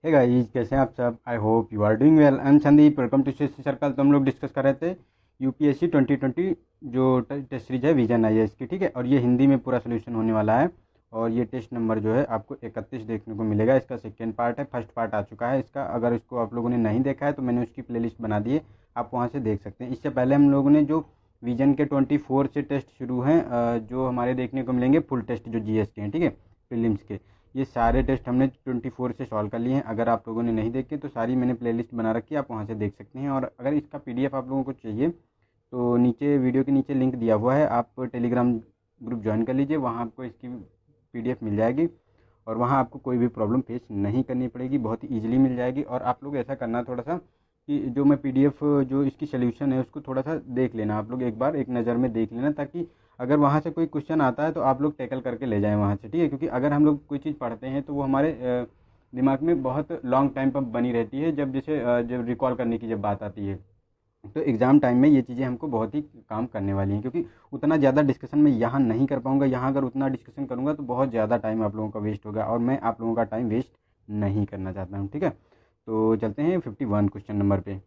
Hey guys, कैसे हैं आप सब। I hope you are doing well. I am Sandeep, welcome to CSC circle. तो हम लोग डिस्कस कर रहे थे यूपीएससी 2020 जो टेस्ट सीरीज है विजन आईएएस की, ठीक है। और ये हिंदी में पूरा सोल्यूशन होने वाला है। और ये टेस्ट नंबर जो है आपको 31 देखने को मिलेगा। इसका सेकेंड पार्ट है, फर्स्ट पार्ट आ चुका है इसका। अगर इसको आप लोगों ने नहीं देखा है तो मैंने उसकी प्लेलिस्ट बना दी है, आप वहाँ से देख सकते हैं। इससे पहले हम लोगों ने जो विजन के 24 से टेस्ट शुरू हैं, जो हमारे देखने को मिलेंगे फुल टेस्ट जो जीएस के हैं, ठीक है, प्रीलिम्स के। ये सारे टेस्ट हमने 24 से सॉल्व कर लिए हैं। अगर आप लोगों ने नहीं देखे तो सारी मैंने प्लेलिस्ट बना रखी है, आप वहाँ से देख सकते हैं। और अगर इसका पीडीएफ आप लोगों को चाहिए तो नीचे वीडियो के नीचे लिंक दिया हुआ है, आप टेलीग्राम ग्रुप ज्वाइन कर लीजिए, वहाँ आपको इसकी पीडीएफ मिल जाएगी। और वहाँ आपको कोई भी प्रॉब्लम फेस नहीं करनी पड़ेगी, बहुत ही ईजिली मिल जाएगी। और आप लोग ऐसा करना थोड़ा सा कि जो मैं पीडीएफ जो इसकी सोल्यूशन है उसको थोड़ा सा देख लेना, आप लोग एक बार एक नज़र में देख लेना, ताकि अगर वहाँ से कोई क्वेश्चन आता है तो आप लोग टैकल करके ले जाएं वहाँ से, ठीक है। क्योंकि अगर हम लोग कोई चीज़ पढ़ते हैं तो वो हमारे दिमाग में बहुत लॉन्ग टाइम पर बनी रहती है, जब जैसे जब रिकॉल करने की जब बात आती है तो एग्ज़ाम टाइम में ये चीज़ें हमको बहुत ही काम करने वाली हैं। क्योंकि उतना ज़्यादा डिस्कशन मैं यहाँ नहीं कर पाऊँगा, यहाँ अगर उतना डिस्कशन करूँगा तो बहुत ज़्यादा टाइम आप लोगों का वेस्ट होगा, और मैं आप लोगों का टाइम वेस्ट नहीं करना चाहता हूँ, ठीक है। तो चलते हैं 51 क्वेश्चन नंबर पे।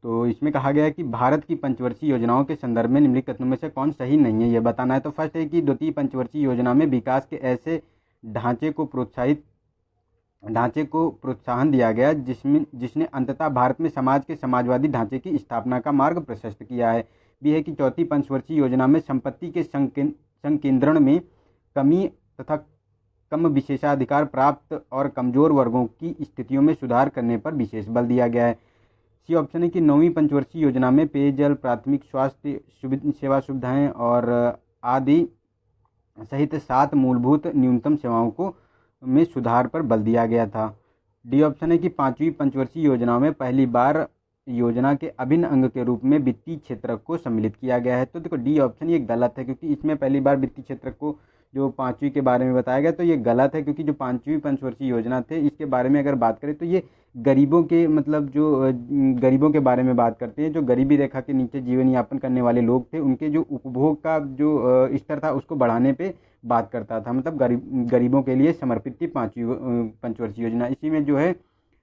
तो इसमें कहा गया है कि भारत की पंचवर्षीय योजनाओं के संदर्भ में निम्नलिखित कथनों में से कौन सही नहीं है, ये बताना है। तो फर्स्ट है कि द्वितीय पंचवर्षीय योजना में विकास के ऐसे ढांचे को प्रोत्साहन दिया गया जिसने अंततः भारत में समाज के समाजवादी ढांचे की स्थापना का मार्ग प्रशस्त किया है। भी है कि चौथी पंचवर्षीय योजना में संपत्ति के संकेंद्रण में कमी तथा कम विशेषाधिकार प्राप्त और कमजोर वर्गों की स्थितियों में सुधार करने पर विशेष बल दिया गया है। सी ऑप्शन है कि नौवीं पंचवर्षीय योजना में पेयजल, प्राथमिक स्वास्थ्य सेवा सुविधाएं और आदि सहित 7 मूलभूत न्यूनतम सेवाओं को में सुधार पर बल दिया गया था। डी ऑप्शन है कि पांचवी पंचवर्षीय योजना में पहली बार योजना के अभिन्न अंग के रूप में वित्तीय क्षेत्र को सम्मिलित किया गया है। तो देखो डी ऑप्शन ये गलत है, क्योंकि इसमें पहली बार वित्तीय क्षेत्र को जो पांचवी के बारे में बताया गया तो ये गलत है। क्योंकि जो पांचवी पंचवर्षीय योजना थे इसके बारे में अगर बात करें तो ये गरीबों के मतलब जो गरीबों के बारे में बात करते हैं, जो गरीबी रेखा के नीचे जीवन यापन करने वाले लोग थे, उनके जो उपभोग का जो स्तर था उसको बढ़ाने पे बात करता था। मतलब गरीबों के लिए समर्पित थी पांचवी पंचवर्षीय योजना। इसी में जो है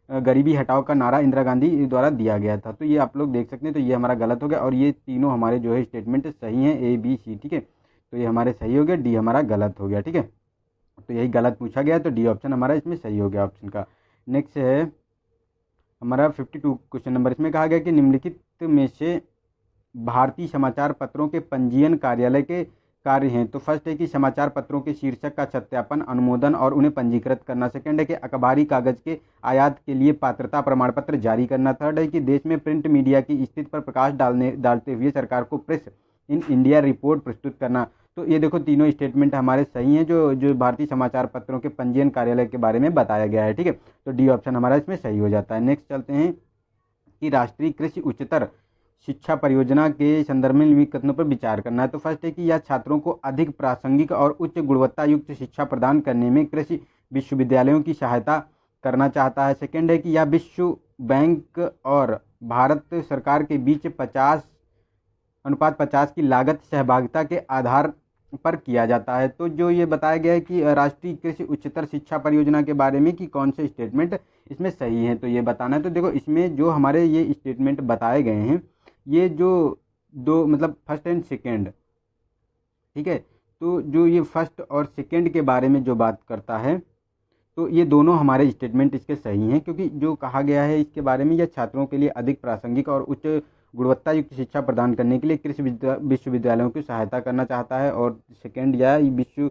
गरीबी हटाओ का नारा इंदिरा गांधी द्वारा दिया गया था। तो ये आप लोग देख सकते हैं। तो ये हमारा गलत हो गया, और ये तीनों हमारे जो है स्टेटमेंट सही हैं, ए बी सी, ठीक है। तो ये हमारे सही हो गया, डी हमारा गलत हो गया, ठीक है। तो यही गलत पूछा गया, तो डी ऑप्शन हमारा इसमें सही हो गया ऑप्शन का। नेक्स्ट है हमारा 52 क्वेश्चन नंबर। इसमें कहा गया कि निम्नलिखित में से भारतीय समाचार पत्रों के पंजीयन कार्यालय के कार्य हैं। तो फर्स्ट है कि समाचार पत्रों के शीर्षक का सत्यापन, अनुमोदन और उन्हें पंजीकृत करना। सेकंड है कि अखबारी कागज के आयात के लिए पात्रता प्रमाण पत्र जारी करना। थर्ड है कि देश में प्रिंट मीडिया की स्थिति पर प्रकाश डालते हुए सरकार को प्रेस इन इंडिया रिपोर्ट प्रस्तुत करना। तो ये देखो तीनों स्टेटमेंट हमारे सही हैं, जो जो भारतीय समाचार पत्रों के पंजीयन कार्यालय के बारे में बताया गया है, ठीक है। तो डी ऑप्शन हमारा इसमें सही हो जाता है। नेक्स्ट चलते हैं कि राष्ट्रीय कृषि उच्चतर शिक्षा परियोजना के संदर्भ में निम्नलिखित कथनों पर विचार करना है। तो फर्स्ट है कि यह छात्रों को अधिक प्रासंगिक और उच्च गुणवत्ता युक्त शिक्षा प्रदान करने में कृषि विश्वविद्यालयों की सहायता करना चाहता है। सेकंड है कि यह विश्व बैंक और भारत सरकार के बीच 50:50 की लागत सहभागिता के आधार पर किया जाता है। तो जो ये बताया गया है कि राष्ट्रीय कृषि उच्चतर शिक्षा परियोजना के बारे में कि कौन से स्टेटमेंट इसमें सही है, तो ये बताना है। तो देखो इसमें जो हमारे ये स्टेटमेंट बताए गए हैं, ये जो दो मतलब फर्स्ट एंड सेकेंड, ठीक है। तो जो ये फर्स्ट और सेकेंड के बारे में जो बात करता है, तो ये दोनों हमारे स्टेटमेंट इसके सही हैं। क्योंकि जो कहा गया है इसके बारे में, यह छात्रों के लिए अधिक प्रासंगिक और उच्च गुणवत्ता युक्त शिक्षा प्रदान करने के लिए कृषि विश्वविद्यालयों की सहायता करना चाहता है। और सेकेंड यह विश्व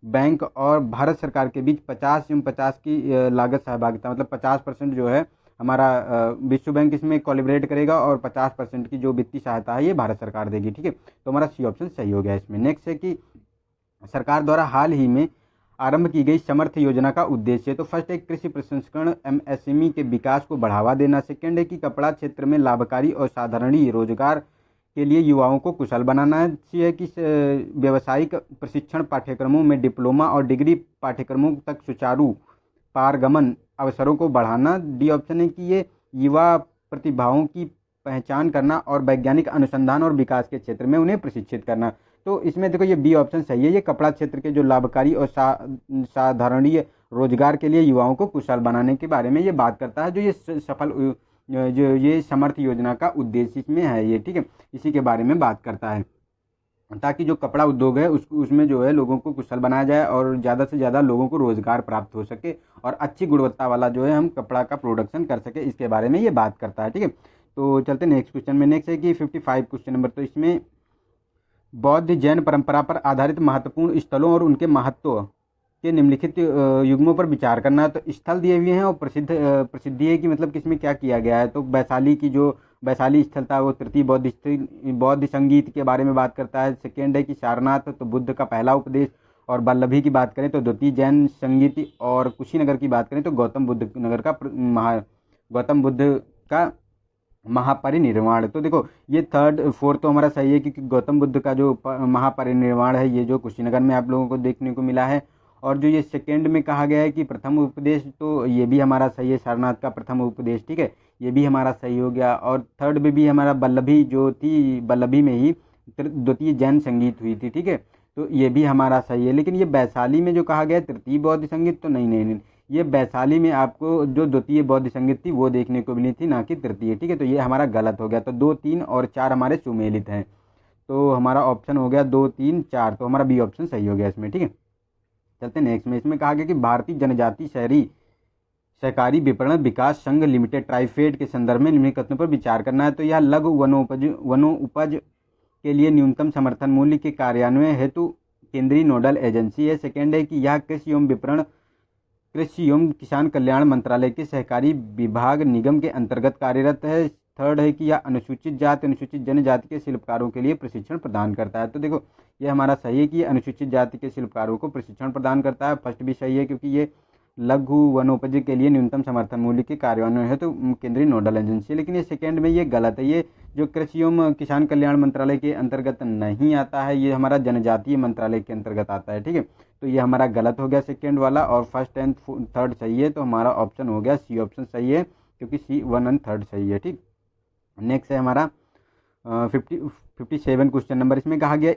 बैंक और भारत सरकार के बीच 50:50 की लागत सहभागिता, मतलब 50% जो है हमारा विश्व बैंक इसमें कोलैबोरेट करेगा और 50% की जो वित्तीय सहायता है ये भारत सरकार देगी, ठीक है। तो हमारा सी ऑप्शन सही हो गया इसमें। नेक्स्ट है कि सरकार द्वारा हाल ही में आरंभ की गई समर्थ योजना का उद्देश्य। तो फर्स्ट है कृषि प्रसंस्करण एमएसएमई के विकास को बढ़ावा देना। सेकंड है कि कपड़ा क्षेत्र में लाभकारी और साधारणीय रोजगार के लिए युवाओं को कुशल बनाना है। सी है कि व्यावसायिक प्रशिक्षण पाठ्यक्रमों में डिप्लोमा और डिग्री पाठ्यक्रमों तक सुचारू पारगमन अवसरों को बढ़ाना। डी ऑप्शन है कि ये युवा प्रतिभाओं की पहचान करना और वैज्ञानिक अनुसंधान और विकास के क्षेत्र में उन्हें प्रशिक्षित करना। तो इसमें देखो ये बी ऑप्शन सही है, ये कपड़ा क्षेत्र के जो लाभकारी और साधारणीय रोजगार के लिए युवाओं को कुशल बनाने के बारे में ये बात करता है, जो ये सफल जो ये समर्थ योजना का उद्देश्य इसमें है ये, ठीक है, इसी के बारे में बात करता है, ताकि जो कपड़ा उद्योग है उसमें जो है लोगों को कुशल बनाया जाए और ज़्यादा से ज़्यादा लोगों को रोज़गार प्राप्त हो सके और अच्छी गुणवत्ता वाला जो है हम कपड़ा का प्रोडक्शन कर सके, इसके बारे में ये बात करता है, ठीक है। तो चलते नेक्स्ट क्वेश्चन में। नेक्स्ट है कि 55 क्वेश्चन नंबर, तो इसमें बौद्ध जैन परंपरा पर आधारित महत्वपूर्ण स्थलों और उनके महत्व के निम्नलिखित युग्मों पर विचार करना है। तो स्थल दिए हुए हैं और प्रसिद्धि है कि मतलब किसमें क्या किया गया है। तो वैशाली की जो वैशाली स्थल था वो तृतीय बौद्ध संगीत के बारे में बात करता है। सेकेंड है कि सारनाथ, तो बुद्ध का पहला उपदेश, और वल्लभी की बात करें तो द्वितीय जैन संगीत, और कुशीनगर की बात करें तो गौतम बुद्ध का महापरिनिर्वाण। तो देखो ये थर्ड फोर्थ तो हमारा सही है, क्योंकि गौतम बुद्ध का जो महापरिनिर्वाण है ये जो कुशीनगर में आप लोगों को देखने को मिला है। और जो ये सेकेंड में कहा गया है कि प्रथम उपदेश, तो ये भी हमारा सही है, सारनाथ का प्रथम उपदेश, ठीक है, ये भी हमारा सही हो गया। और थर्ड में भी हमारा वल्लभी जो थी, वल्लभी में ही द्वितीय जैन संगीत हुई थी, ठीक है, तो ये भी हमारा सही है। लेकिन ये वैशाली में जो कहा गया है तृतीय बौद्ध संगीत, तो नहीं, ये वैशाली में आपको जो द्वितीय बौद्ध संगीत थी वो देखने को मिली थी, ना कि तृतीय, ठीक है, तो ये हमारा गलत हो गया। तो 2, 3 और 4 हमारे सुमेलित हैं, तो हमारा ऑप्शन हो गया 2, 3, 4, तो हमारा बी ऑप्शन सही हो गया इसमें, ठीक है। चलते नेक्स्ट में। इसमें कहा गया कि भारतीय जनजाति शहरी सहकारी विपणन विकास संघ लिमिटेड ट्राइफेड के संदर्भ में निम्नलिखित कथनों पर विचार करना है। तो यह लघु वनोपज के लिए न्यूनतम समर्थन मूल्य के कार्यान्वयन हेतु केंद्रीय नोडल एजेंसी है। सेकेंड है कि यह कृषि एवं किसान कल्याण मंत्रालय के सहकारी विभाग निगम के अंतर्गत कार्यरत है। थर्ड है कि यह अनुसूचित जाति अनुसूचित जनजाति के शिल्पकारों के लिए प्रशिक्षण प्रदान करता है। तो देखो ये हमारा सही है कि ये अनुसूचित जाति के शिल्पकारों को प्रशिक्षण प्रदान करता है। फर्स्ट भी सही है, क्योंकि ये लघु वनोपज के लिए न्यूनतम समर्थन मूल्य के कार्यान्वयन है तो केंद्रीय नोडल एजेंसी है। लेकिन ये सेकेंड में ये गलत है, ये जो कृषि एवं किसान कल्याण मंत्रालय के अंतर्गत नहीं आता है, ये हमारा जनजातीय मंत्रालय के अंतर्गत आता है, ठीक है, तो ये हमारा गलत हो गया सेकेंड वाला। और फर्स्ट एंड थर्ड सही है, तो हमारा ऑप्शन हो गया सी ऑप्शन सही है, क्योंकि सी 1 और 3 सही है, ठीक। नेक्स्ट है हमारा 57 क्वेश्चन नंबर। इसमें कहा गया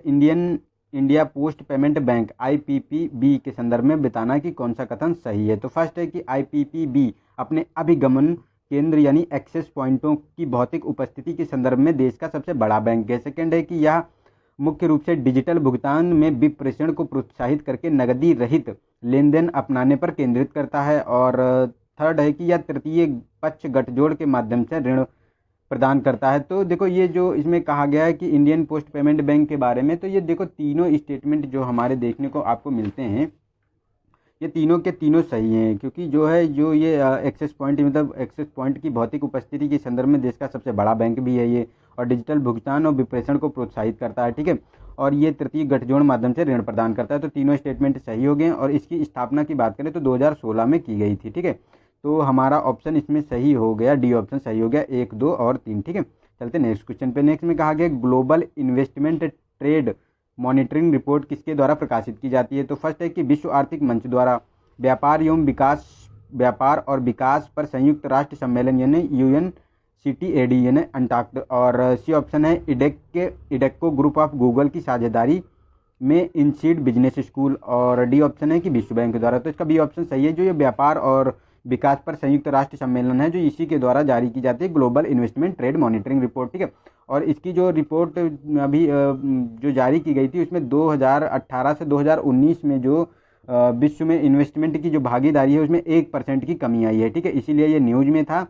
India post payment bank IPPB के संदर्भ में बताना कि कौन सा कथन सही है। तो फर्स्ट है कि IPPB अपने अभिगमन केंद्र यानी एक्सेस पॉइंटों की भौतिक उपस्थिति के संदर्भ में देश का सबसे बड़ा बैंक है। सेकेंड है कि यह मुख्य रूप से डिजिटल भुगतान में विप्रेषण को प्रोत्साहित करके नकदी रहित लेन देन अपनाने पर केंद्रित करता है। और थर्ड है कि यह तृतीय पक्ष गठजोड़ के माध्यम से ऋण प्रदान करता है। तो देखो ये जो इसमें कहा गया है कि इंडियन पोस्ट पेमेंट बैंक के बारे में, तो ये देखो तीनों स्टेटमेंट जो हमारे देखने को आपको मिलते हैं ये तीनों के तीनों सही हैं, क्योंकि जो ये एक्सेस पॉइंट मतलब एक्सेस पॉइंट की भौतिक उपस्थिति के संदर्भ में देश का सबसे बड़ा बैंक भी है ये, और डिजिटल भुगतान और विप्रेषण को प्रोत्साहित करता है, ठीक है, और ये तृतीय गठजोड़ माध्यम से ऋण प्रदान करता है। तो तीनों स्टेटमेंट सही हो गए। और इसकी स्थापना की बात करें तो 2016 में की गई थी, ठीक है, तो हमारा ऑप्शन इसमें सही हो गया, डी ऑप्शन सही हो गया, 1, 2 और 3, ठीक है। चलते नेक्स्ट क्वेश्चन पे। नेक्स्ट में कहा गया global investment trade monitoring report किसके द्वारा प्रकाशित की जाती है। तो फर्स्ट है कि विश्व आर्थिक मंच द्वारा व्यापार और विकास पर संयुक्त राष्ट्र सम्मेलन यानी UNCTAD यानी अंटार्कटिक। और सी ऑप्शन है इडेक्को ग्रुप ऑफ गूगल की साझेदारी में इनसीड बिजनेस स्कूल। और डी ऑप्शन है कि विश्व बैंक द्वारा। तो इसका बी ऑप्शन सही है, जो ये व्यापार और विकास पर संयुक्त राष्ट्र सम्मेलन है जो इसी के द्वारा जारी की जाती है, global investment trade monitoring report, ठीक है। और इसकी जो रिपोर्ट अभी जो जारी की गई थी उसमें 2018 से 2019 में जो विश्व में इन्वेस्टमेंट की जो भागीदारी है उसमें 1% की कमी आई है, ठीक है, इसीलिए ये न्यूज़ में था।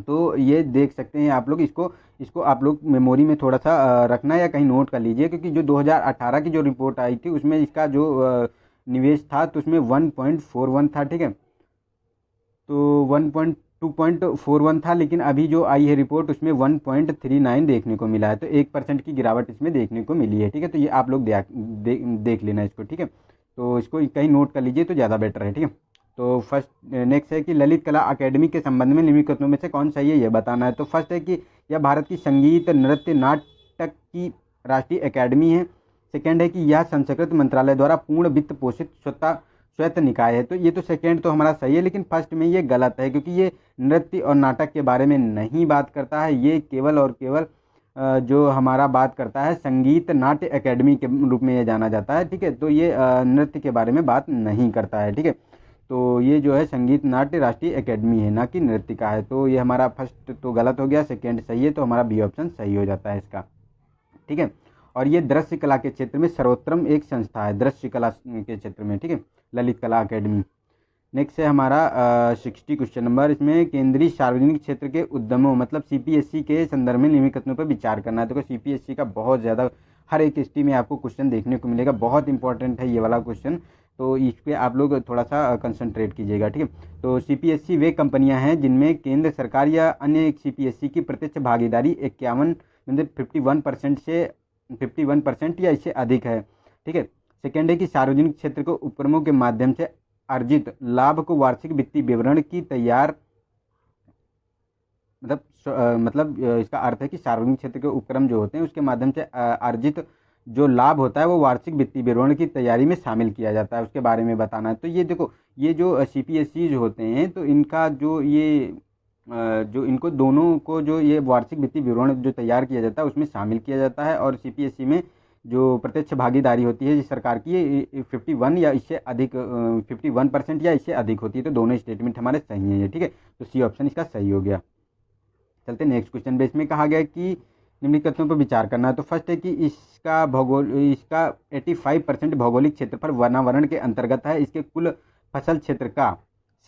तो ये देख सकते हैं आप लोग, इसको आप लोग मेमोरी में थोड़ा सा रखना या कहीं नोट कर लीजिए, क्योंकि जो 2018 की जो रिपोर्ट आई थी उसमें इसका जो निवेश था तो उसमें 1.41 था, ठीक है, तो 2.41 था। लेकिन अभी जो आई है रिपोर्ट उसमें 1.39 देखने को मिला है, तो 1% की गिरावट इसमें देखने को मिली है, ठीक है, तो ये आप लोग देख लेना इसको, ठीक है, तो इसको कहीं नोट कर लीजिए तो ज़्यादा बेटर है, ठीक है। तो फर्स्ट नेक्स्ट है कि ललित कला अकेडमी के संबंध में निम्नलिखित कथनों में से कौन सही है ये बताना है। तो फर्स्ट है कि यह भारत की संगीत नृत्य नाटक की राष्ट्रीय अकेडमी है। सेकेंड है कि यह संस्कृत मंत्रालय द्वारा पूर्ण वित्त पोषित स्वायत्त निकाय है। तो ये तो सेकेंड तो हमारा सही है, लेकिन फर्स्ट में ये गलत है, क्योंकि ये नृत्य और नाटक के बारे में नहीं बात करता है, ये केवल और केवल जो हमारा बात करता है संगीत नाट्य एकेडमी के रूप में ये जाना जाता है, ठीक है, तो ये नृत्य के बारे में बात नहीं करता है, ठीक है। तो ये जो है संगीत नाट्य राष्ट्रीय एकेडमी है, ना कि नृत्यिका है। तो ये हमारा फर्स्ट तो गलत हो गया, सेकेंड सही है, तो हमारा बी ऑप्शन सही हो जाता है इसका, ठीक है। और ये दृश्य कला के क्षेत्र में सर्वोत्तम एक संस्था है, दृश्य कला के क्षेत्र में, ठीक है, ललित कला अकेडमी। नेक्स्ट है हमारा 60 क्वेश्चन नंबर, इसमें केंद्रीय सार्वजनिक क्षेत्र के उद्यमों मतलब सीपीएससी के संदर्भ में निम्नलिखित कथनों पर विचार करना है। देखो सीपीएससी का बहुत ज़्यादा हर एक हिस्ट्री में आपको क्वेश्चन देखने को मिलेगा, बहुत इंपॉर्टेंट है ये वाला क्वेश्चन, तो इस पर आप लोग थोड़ा सा कंसंट्रेट कीजिएगा, ठीक है। तो सीपीएससी वे कंपनियां हैं जिनमें केंद्र सरकार या अन्य सीपीएससी की प्रत्यक्ष भागीदारी 51 मतलब 51% से 51% या इससे अधिक है, ठीक है। सेकेंड है कि सार्वजनिक क्षेत्र को उपक्रमों के माध्यम से अर्जित लाभ को वार्षिक वित्तीय विवरण की तैयार इसका अर्थ है कि सार्वजनिक क्षेत्र के उपक्रम जो होते हैं उसके माध्यम से अर्जित जो लाभ होता है वो वार्षिक वित्तीय विवरण की तैयारी में शामिल किया जाता है, उसके बारे में बताना है। तो ये देखो ये जो सीपीएससी होते हैं तो इनका जो ये जो इनको दोनों को जो ये वार्षिक वित्तीय विवरण जो तैयार किया जाता है उसमें शामिल किया जाता है, और सीपीएससी में जो प्रत्यक्ष भागीदारी होती है सरकार की ये 51 या इससे अधिक 51% या इससे अधिक होती है, तो दोनों स्टेटमेंट हमारे सही हैं ये, ठीक है। तो सी ऑप्शन इसका सही हो गया। चलते नेक्स्ट क्वेश्चन बेस में कहा गया कि निम्नलिखित कथनों पर विचार करना है। तो फर्स्ट है कि इसका 85% भौगोलिक क्षेत्रफल वनावरण के अंतर्गत है, इसके कुल फसल क्षेत्र का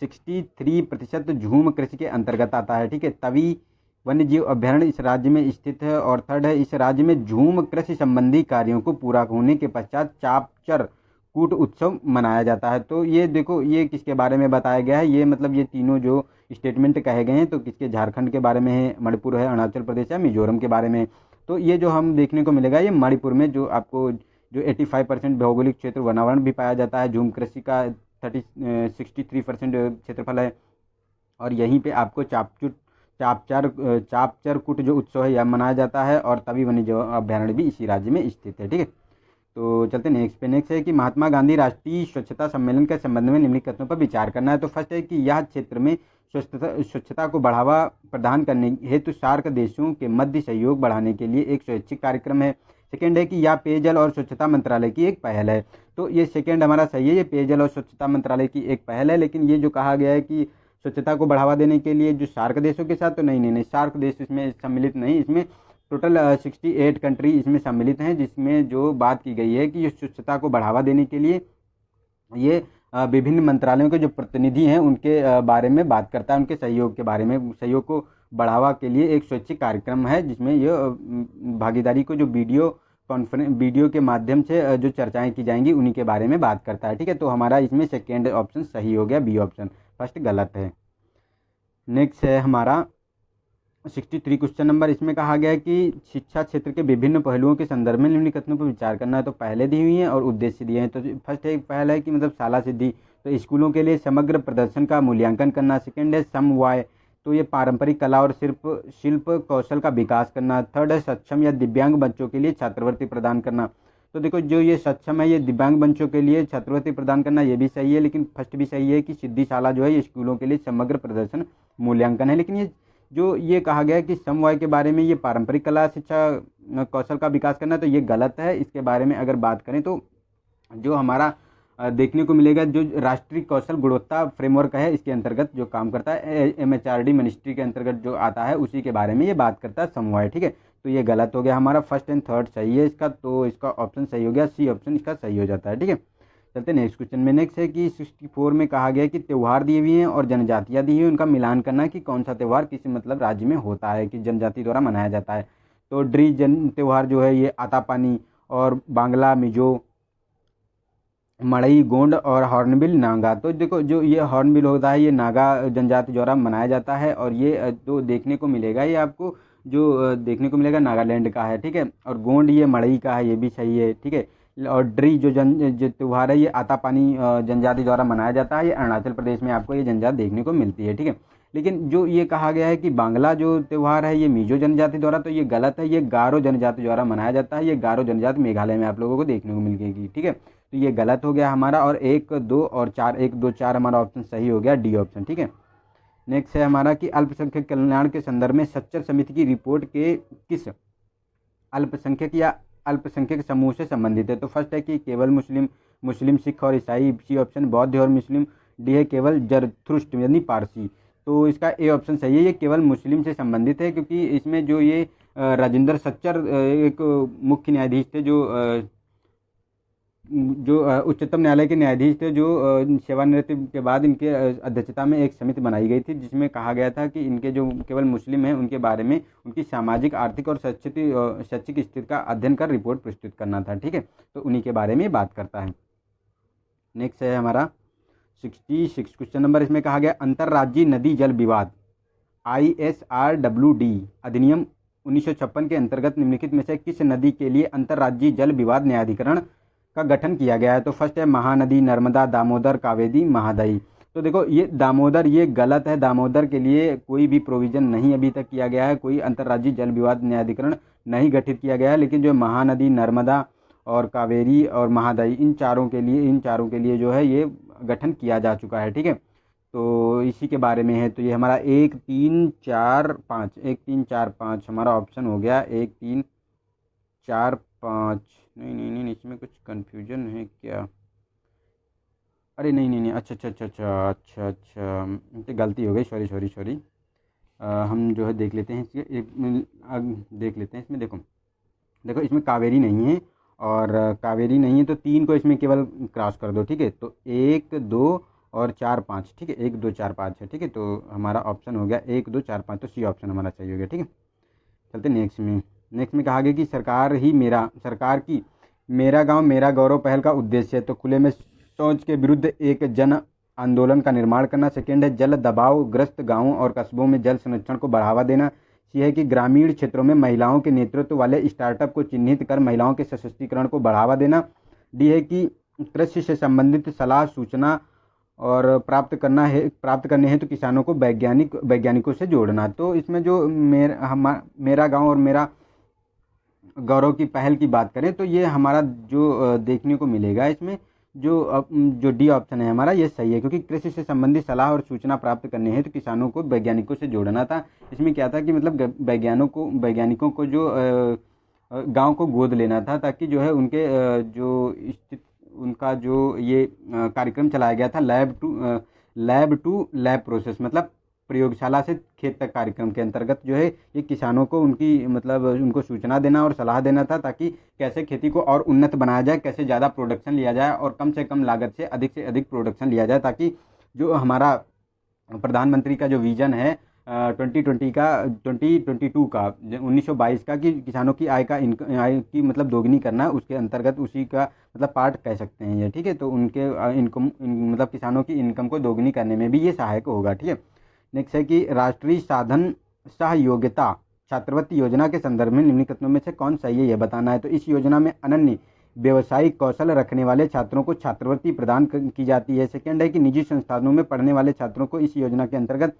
63% झूम कृषि के अंतर्गत आता है, ठीक है। तभी वन्य जीव अभ्यारण्य इस राज्य में स्थित है। और थर्ड है इस राज्य में झूम कृषि संबंधी कार्यों को पूरा होने के पश्चात चापचर कूट उत्सव मनाया जाता है। तो ये देखो ये किसके बारे में बताया गया है, ये मतलब ये तीनों जो स्टेटमेंट कहे गए हैं तो किसके, झारखंड के बारे में है, मणिपुर है, अरुणाचल प्रदेश है, मिजोरम के बारे में। तो ये जो हम देखने को मिलेगा ये मणिपुर में जो आपको जो 85% भौगोलिक क्षेत्र वनावरण भी पाया जाता है, झूम कृषि का 63% क्षेत्रफल है, और यहीं पे आपको चापचर कूट जो उत्सव है यह मनाया जाता है, और तभी वन्य जीव अभ्यारण्य भी इसी राज्य में स्थित है, ठीक है। तो चलते नेक्स्ट पे। नेक्स्ट है कि महात्मा गांधी राष्ट्रीय स्वच्छता सम्मेलन के संबंध में निम्नलिखित कथनों पर विचार करना है। तो फर्स्ट है कि यह क्षेत्र में स्वच्छता को बढ़ावा प्रदान करने हेतु सार्क देशों के मध्य सहयोग बढ़ाने के लिए एक स्वैच्छिक कार्यक्रम है। सेकेंड है कि यह पेयजल और स्वच्छता मंत्रालय की एक पहल है। तो ये सेकेंड हमारा सही है, ये पेयजल और स्वच्छता मंत्रालय की एक पहल है, लेकिन ये जो कहा गया है कि स्वच्छता को बढ़ावा देने के लिए जो सार्क देशों के साथ, तो नहीं सार्क देश इसमें सम्मिलित नहीं, इसमें टोटल 68 कंट्री इसमें सम्मिलित हैं, जिसमें जो बात की गई है कि ये स्वच्छता को बढ़ावा देने के लिए ये विभिन्न मंत्रालयों के जो प्रतिनिधि हैं उनके बारे में बात करता है, उनके सहयोग के बारे में, सहयोग को बढ़ावा के लिए एक स्वैच्छिक कार्यक्रम है जिसमें ये भागीदारी को जो वीडियो के माध्यम से जो चर्चाएं की जाएंगी उन्हीं के बारे में बात करता है, ठीक है। तो हमारा इसमें सेकेंड ऑप्शन सही हो गया, बी ऑप्शन, फर्स्ट गलत है। नेक्स्ट है हमारा 63 क्वेश्चन नंबर, इसमें कहा गया है कि शिक्षा क्षेत्र के विभिन्न पहलुओं के संदर्भ में निम्नलिखित कथनों पर विचार करना है। तो पहले दी हुई हैं और उद्देश्य दिए हैं। तो फर्स्ट एक पहला है कि मतलब शाला सिद्धि, तो स्कूलों के लिए समग्र प्रदर्शन का मूल्यांकन करना। सेकेंड है समवाय, तो ये पारंपरिक कला और शिल्प कौशल का विकास करना। थर्ड है सक्षम या दिव्यांग बच्चों के लिए छात्रवृत्ति प्रदान करना। तो देखो जो ये सक्षम है ये दिव्यांग बच्चों के लिए छात्रवृत्ति प्रदान करना ये भी सही है, लेकिन फर्स्ट भी सही है कि सिद्धिशाला जो है ये स्कूलों के लिए समग्र प्रदर्शन मूल्यांकन है। लेकिन ये जो ये कहा गया है कि समवाय के बारे में ये पारंपरिक कला शिक्षा कौशल का विकास करना, तो ये गलत है। इसके बारे में अगर बात करें तो जो हमारा देखने को मिलेगा जो राष्ट्रीय कौशल गुणवत्ता फ्रेमवर्क है इसके अंतर्गत जो काम करता है, एमएचआरडी मिनिस्ट्री के अंतर्गत जो आता है उसी के बारे में ये बात करता है समवाय, ठीक है। तो ये गलत हो गया हमारा, फर्स्ट एंड थर्ड सही है इसका, तो इसका ऑप्शन सही हो गया, सी ऑप्शन इसका सही हो जाता है, ठीक है। चलते नेक्स्ट क्वेश्चन में। नेक्स्ट है कि 64 में कहा गया है कि त्यौहार दिए हुए हैं और जनजातियाँ दी हुई हैं, उनका मिलान करना कि कौन सा त्यौहार किसी मतलब राज्य में होता है कि जनजाति द्वारा मनाया जाता है। तो ड्री त्यौहार जो है ये आतापानी और बांग्ला, मिजो, मड़ई, गोंड और हॉर्नबिल नागा। तो देखो जो ये हॉर्नबिल होता है ये नागा जनजाति द्वारा मनाया जाता है, और ये तो देखने को मिलेगा, ये आपको जो देखने को मिलेगा नागालैंड का है, ठीक है। और गोंड ये मड़ई का है, ये भी सही है, ठीक है। और ड्री जो त्यौहार है ये आतापानी जनजाति द्वारा मनाया जाता है, ये अरुणाचल प्रदेश में आपको ये जनजाति देखने को मिलती है, ठीक है। लेकिन जो ये कहा गया है कि बांग्ला जो त्यौहार है ये मिजो जनजाति द्वारा, तो ये गलत है, ये गारो जनजाति द्वारा मनाया जाता है, ये गारो जनजाति मेघालय में आप लोगों को देखने को मिलेगी, ठीक है। तो ये गलत हो गया हमारा, और 1, 2 और 4, 1, 2, 4 हमारा ऑप्शन सही हो गया, डी ऑप्शन, ठीक है। नेक्स्ट है हमारा कि अल्पसंख्यक कल्याण के संदर्भ में सच्चर समिति की रिपोर्ट के किस अल्पसंख्यक या अल्पसंख्यक समूह से संबंधित है। तो फर्स्ट है कि केवल मुस्लिम, सिख और ईसाई, सी ऑप्शन, बौद्ध और मुस्लिम, डी है केवल जरथुस्ट यानी पारसी। तो इसका ए ऑप्शन सही है, ये केवल मुस्लिम से संबंधित है, क्योंकि इसमें जो ये राजेंद्र सच्चर एक मुख्य न्यायाधीश थे, जो उच्चतम न्यायालय के न्यायाधीश थे, जो सेवानिवृत्ति के बाद इनके अध्यक्षता में एक समिति बनाई गई थी, जिसमें कहा गया था कि इनके जो केवल मुस्लिम हैं उनके बारे में उनकी सामाजिक, आर्थिक और शैक्षिक स्थिति का अध्ययन कर रिपोर्ट प्रस्तुत करना था। ठीक है, तो उन्हीं के बारे में बात करता है। नेक्स्ट है हमारा 66 क्वेश्चन नंबर। इसमें कहा गया अंतर्राज्यीय नदी जल विवाद ISRWD अधिनियम 1956 के अंतर्गत निम्नलिखित में से किस नदी के लिए अंतर्राज्यीय जल विवाद न्यायाधिकरण का गठन किया गया है? तो फर्स्ट है महानदी, नर्मदा, दामोदर, कावेरी, महादाई। तो देखो ये दामोदर, ये गलत है। दामोदर के लिए कोई भी प्रोविज़न नहीं अभी तक किया गया है, कोई अंतर्राज्यीय जल विवाद न्यायाधिकरण नहीं गठित किया गया है। लेकिन जो महानदी, नर्मदा और कावेरी और महादाई, इन चारों के लिए जो है ये गठन किया जा चुका है। ठीक है, तो इसी के बारे में है। तो ये हमारा 1 3 4 5 हमारा ऑप्शन हो गया 1 3 4 5। नहीं, इसमें कुछ कन्फ्यूजन है क्या? अरे नहीं, अच्छा, तो गलती हो गई, सॉरी। हम जो है देख लेते हैं देख लेते हैं। इसमें देखो इसमें कावेरी नहीं है, और कावेरी नहीं है तो 3 को इसमें केवल क्रॉस कर दो। ठीक है, तो 1 2 और 4 5। ठीक है, 1 2 4 5 है। ठीक है, तो हमारा ऑप्शन हो गया 1 2 4 5, तो सी ऑप्शन हमारा सही हो गया। ठीक है, चलते नेक्स्ट में कहा गया कि सरकार की मेरा गांव मेरा गौरव पहल का उद्देश्य है। तो खुले में शौच के विरुद्ध एक जन आंदोलन का निर्माण करना। सेकेंड है जल दबाव ग्रस्त गांवों और कस्बों में जल संरक्षण को बढ़ावा देना। सी है कि ग्रामीण क्षेत्रों में महिलाओं के नेतृत्व वाले स्टार्टअप को चिन्हित कर महिलाओं के सशक्तिकरण को बढ़ावा देना। डी है कि कृषि से संबंधित सलाह सूचना और प्राप्त करने हैं तो किसानों को वैज्ञानिकों से जोड़ना। तो इसमें जो मेरा गांव और मेरा गौरव की पहल की बात करें तो ये हमारा जो देखने को मिलेगा, इसमें जो डी ऑप्शन है हमारा ये सही है, क्योंकि कृषि से संबंधित सलाह और सूचना प्राप्त करने हैं तो किसानों को वैज्ञानिकों से जोड़ना था। इसमें क्या था कि मतलब वैज्ञानिकों को जो गांव को गोद लेना था, ताकि जो है उनका जो ये कार्यक्रम चलाया गया था लैब टू लैब प्रोसेस, मतलब प्रयोगशाला से खेत तक कार्यक्रम के अंतर्गत जो है ये किसानों को उनको सूचना देना और सलाह देना था, ताकि कैसे खेती को और उन्नत बनाया जाए, कैसे ज़्यादा प्रोडक्शन लिया जाए और कम से कम लागत से अधिक प्रोडक्शन लिया जाए, ताकि जो हमारा प्रधानमंत्री का जो विजन है 2022 का 1922 का, कि किसानों की आय की मतलब दोगुनी करना, उसके अंतर्गत उसी का मतलब पार्ट कह सकते हैं ये। ठीक है, तो उनके मतलब किसानों की इनकम को दोगुनी करने में भी ये सहायक होगा। ठीक है, नेक्स्ट है कि राष्ट्रीय साधन सहयोगिता छात्रवृत्ति योजना के संदर्भ में निम्नलिखित में से कौन सही है यह बताना है। तो इस योजना में अनन्य व्यवसायिक कौशल रखने वाले छात्रों को छात्रवृत्ति प्रदान की जाती है। सेकेंड है कि निजी संस्थानों में पढ़ने वाले छात्रों को इस योजना के अंतर्गत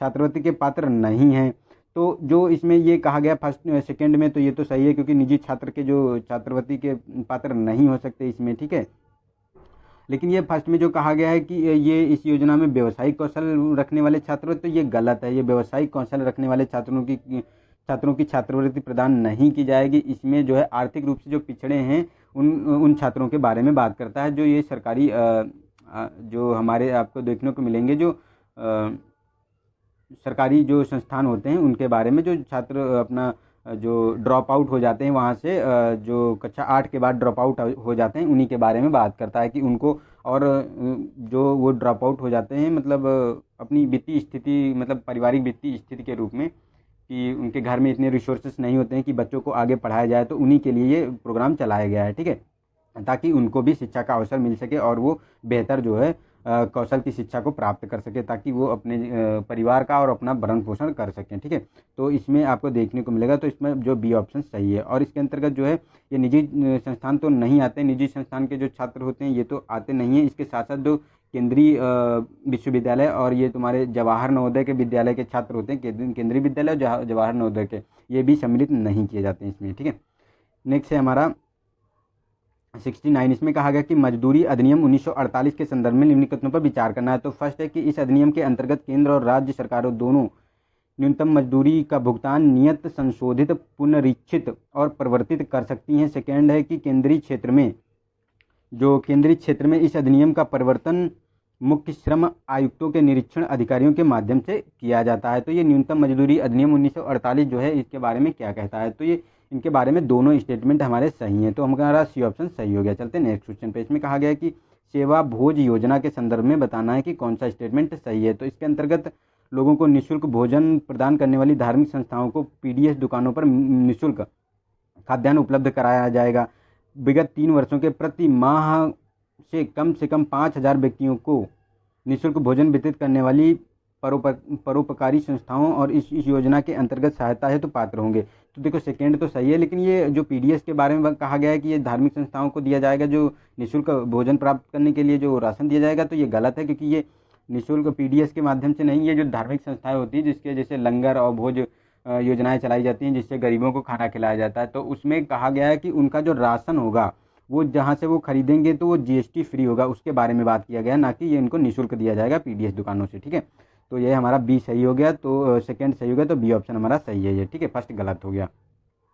छात्रवृत्ति के पात्र नहीं हैं। तो जो इसमें ये कहा गया सेकेंड में, तो ये तो सही है, क्योंकि निजी छात्र के जो छात्रवृत्ति के पात्र नहीं हो सकते इसमें। ठीक है, लेकिन ये फर्स्ट में जो कहा गया है कि ये इस योजना में व्यवसायिक कौशल रखने वाले छात्रों, तो ये गलत है। ये व्यवसायिक कौशल रखने वाले छात्रों की छात्रवृत्ति प्रदान नहीं की जाएगी। इसमें जो है आर्थिक रूप से जो पिछड़े हैं उन छात्रों के बारे में बात करता है। जो ये सरकारी जो हमारे आपको देखने को मिलेंगे, जो सरकारी जो संस्थान होते हैं उनके बारे में, जो छात्र अपना जो ड्रॉप आउट हो जाते हैं वहाँ से, जो कक्षा 8 के बाद ड्रॉप आउट हो जाते हैं, उन्हीं के बारे में बात करता है कि उनको, और जो वो ड्रॉप आउट हो जाते हैं मतलब अपनी वित्तीय स्थिति, मतलब पारिवारिक वित्तीय स्थिति के रूप में, कि उनके घर में इतने रिसोर्सेस नहीं होते हैं कि बच्चों को आगे पढ़ाया जाए, तो उन्हीं के लिए ये प्रोग्राम चलाया गया है। ठीक है, ताकि उनको भी शिक्षा का अवसर मिल सके और वो बेहतर जो है कौशल की शिक्षा को प्राप्त कर सके, ताकि वो अपने परिवार का और अपना भरण पोषण कर सकें। ठीक है, तो इसमें आपको देखने को मिलेगा, तो इसमें जो बी ऑप्शन सही है। और इसके अंतर्गत जो है ये निजी संस्थान तो नहीं आते, निजी संस्थान के जो छात्र होते हैं ये तो आते नहीं हैं। इसके साथ साथ जो केंद्रीय विश्वविद्यालय और ये तुम्हारे जवाहर नवोदय के विद्यालय के छात्र होते हैं, केंद्रीय विद्यालय और जवाहर नवोदय के, ये भी सम्मिलित नहीं किए जाते हैं इसमें। ठीक है, नेक्स्ट है हमारा 69। इसमें कहा गया कि मजदूरी अधिनियम 1948 के संदर्भ में निम्नलिखित पर विचार करना है। तो फर्स्ट है कि इस अधिनियम के अंतर्गत केंद्र और राज्य सरकारों दोनों न्यूनतम मजदूरी का भुगतान नियत, संशोधित, पुनरीक्षित और परिवर्तित कर सकती हैं। सेकेंड है कि केंद्रीय क्षेत्र में इस अधिनियम का परिवर्तन मुख्य श्रम आयुक्तों के निरीक्षण अधिकारियों के माध्यम से किया जाता है। तो ये न्यूनतम मजदूरी अधिनियम 1948 जो है इसके बारे में क्या कहता है, तो ये इनके बारे में दोनों स्टेटमेंट हमारे सही हैं, तो हमारा सी ऑप्शन सही हो गया। चलते हैं नेक्स्ट क्वेश्चन पे। इसमें कहा गया है कि सेवा भोज योजना के संदर्भ में बताना है कि कौन सा स्टेटमेंट सही है। तो इसके अंतर्गत लोगों को निःशुल्क भोजन प्रदान करने वाली धार्मिक संस्थाओं को पीडीएस दुकानों पर निःशुल्क खाद्यान्न उपलब्ध कराया जाएगा। विगत 3 वर्षों के प्रति माह से कम 5,000 व्यक्तियों को निःशुल्क भोजन वितरित करने वाली परोपकारी संस्थाओं और इस योजना के अंतर्गत सहायता है तो पात्र होंगे। तो देखो सेकेंड तो सही है, लेकिन ये जो पीडीएस के बारे में कहा गया है कि ये धार्मिक संस्थाओं को दिया जाएगा जो निःशुल्क भोजन प्राप्त करने के लिए जो राशन दिया जाएगा, तो ये गलत है, क्योंकि ये निःशुल्क पीडीएस के माध्यम से नहीं, ये जो धार्मिक संस्थाएं होती है जिसके जैसे लंगर और भोज योजनाएं चलाई जाती हैं जिससे गरीबों को खाना खिलाया जाता है, तो उसमें कहा गया है कि उनका जो राशन होगा वो जहाँ से वो खरीदेंगे तो वो जीएसटी फ्री होगा, उसके बारे में बात किया गया, ना कि ये इनको निःशुल्क दिया जाएगा पीडीएस दुकानों से। ठीक है, तो ये हमारा बी सही हो गया, तो सेकंड सही हो गया, तो बी ऑप्शन हमारा सही है ये। ठीक है, फर्स्ट गलत हो गया।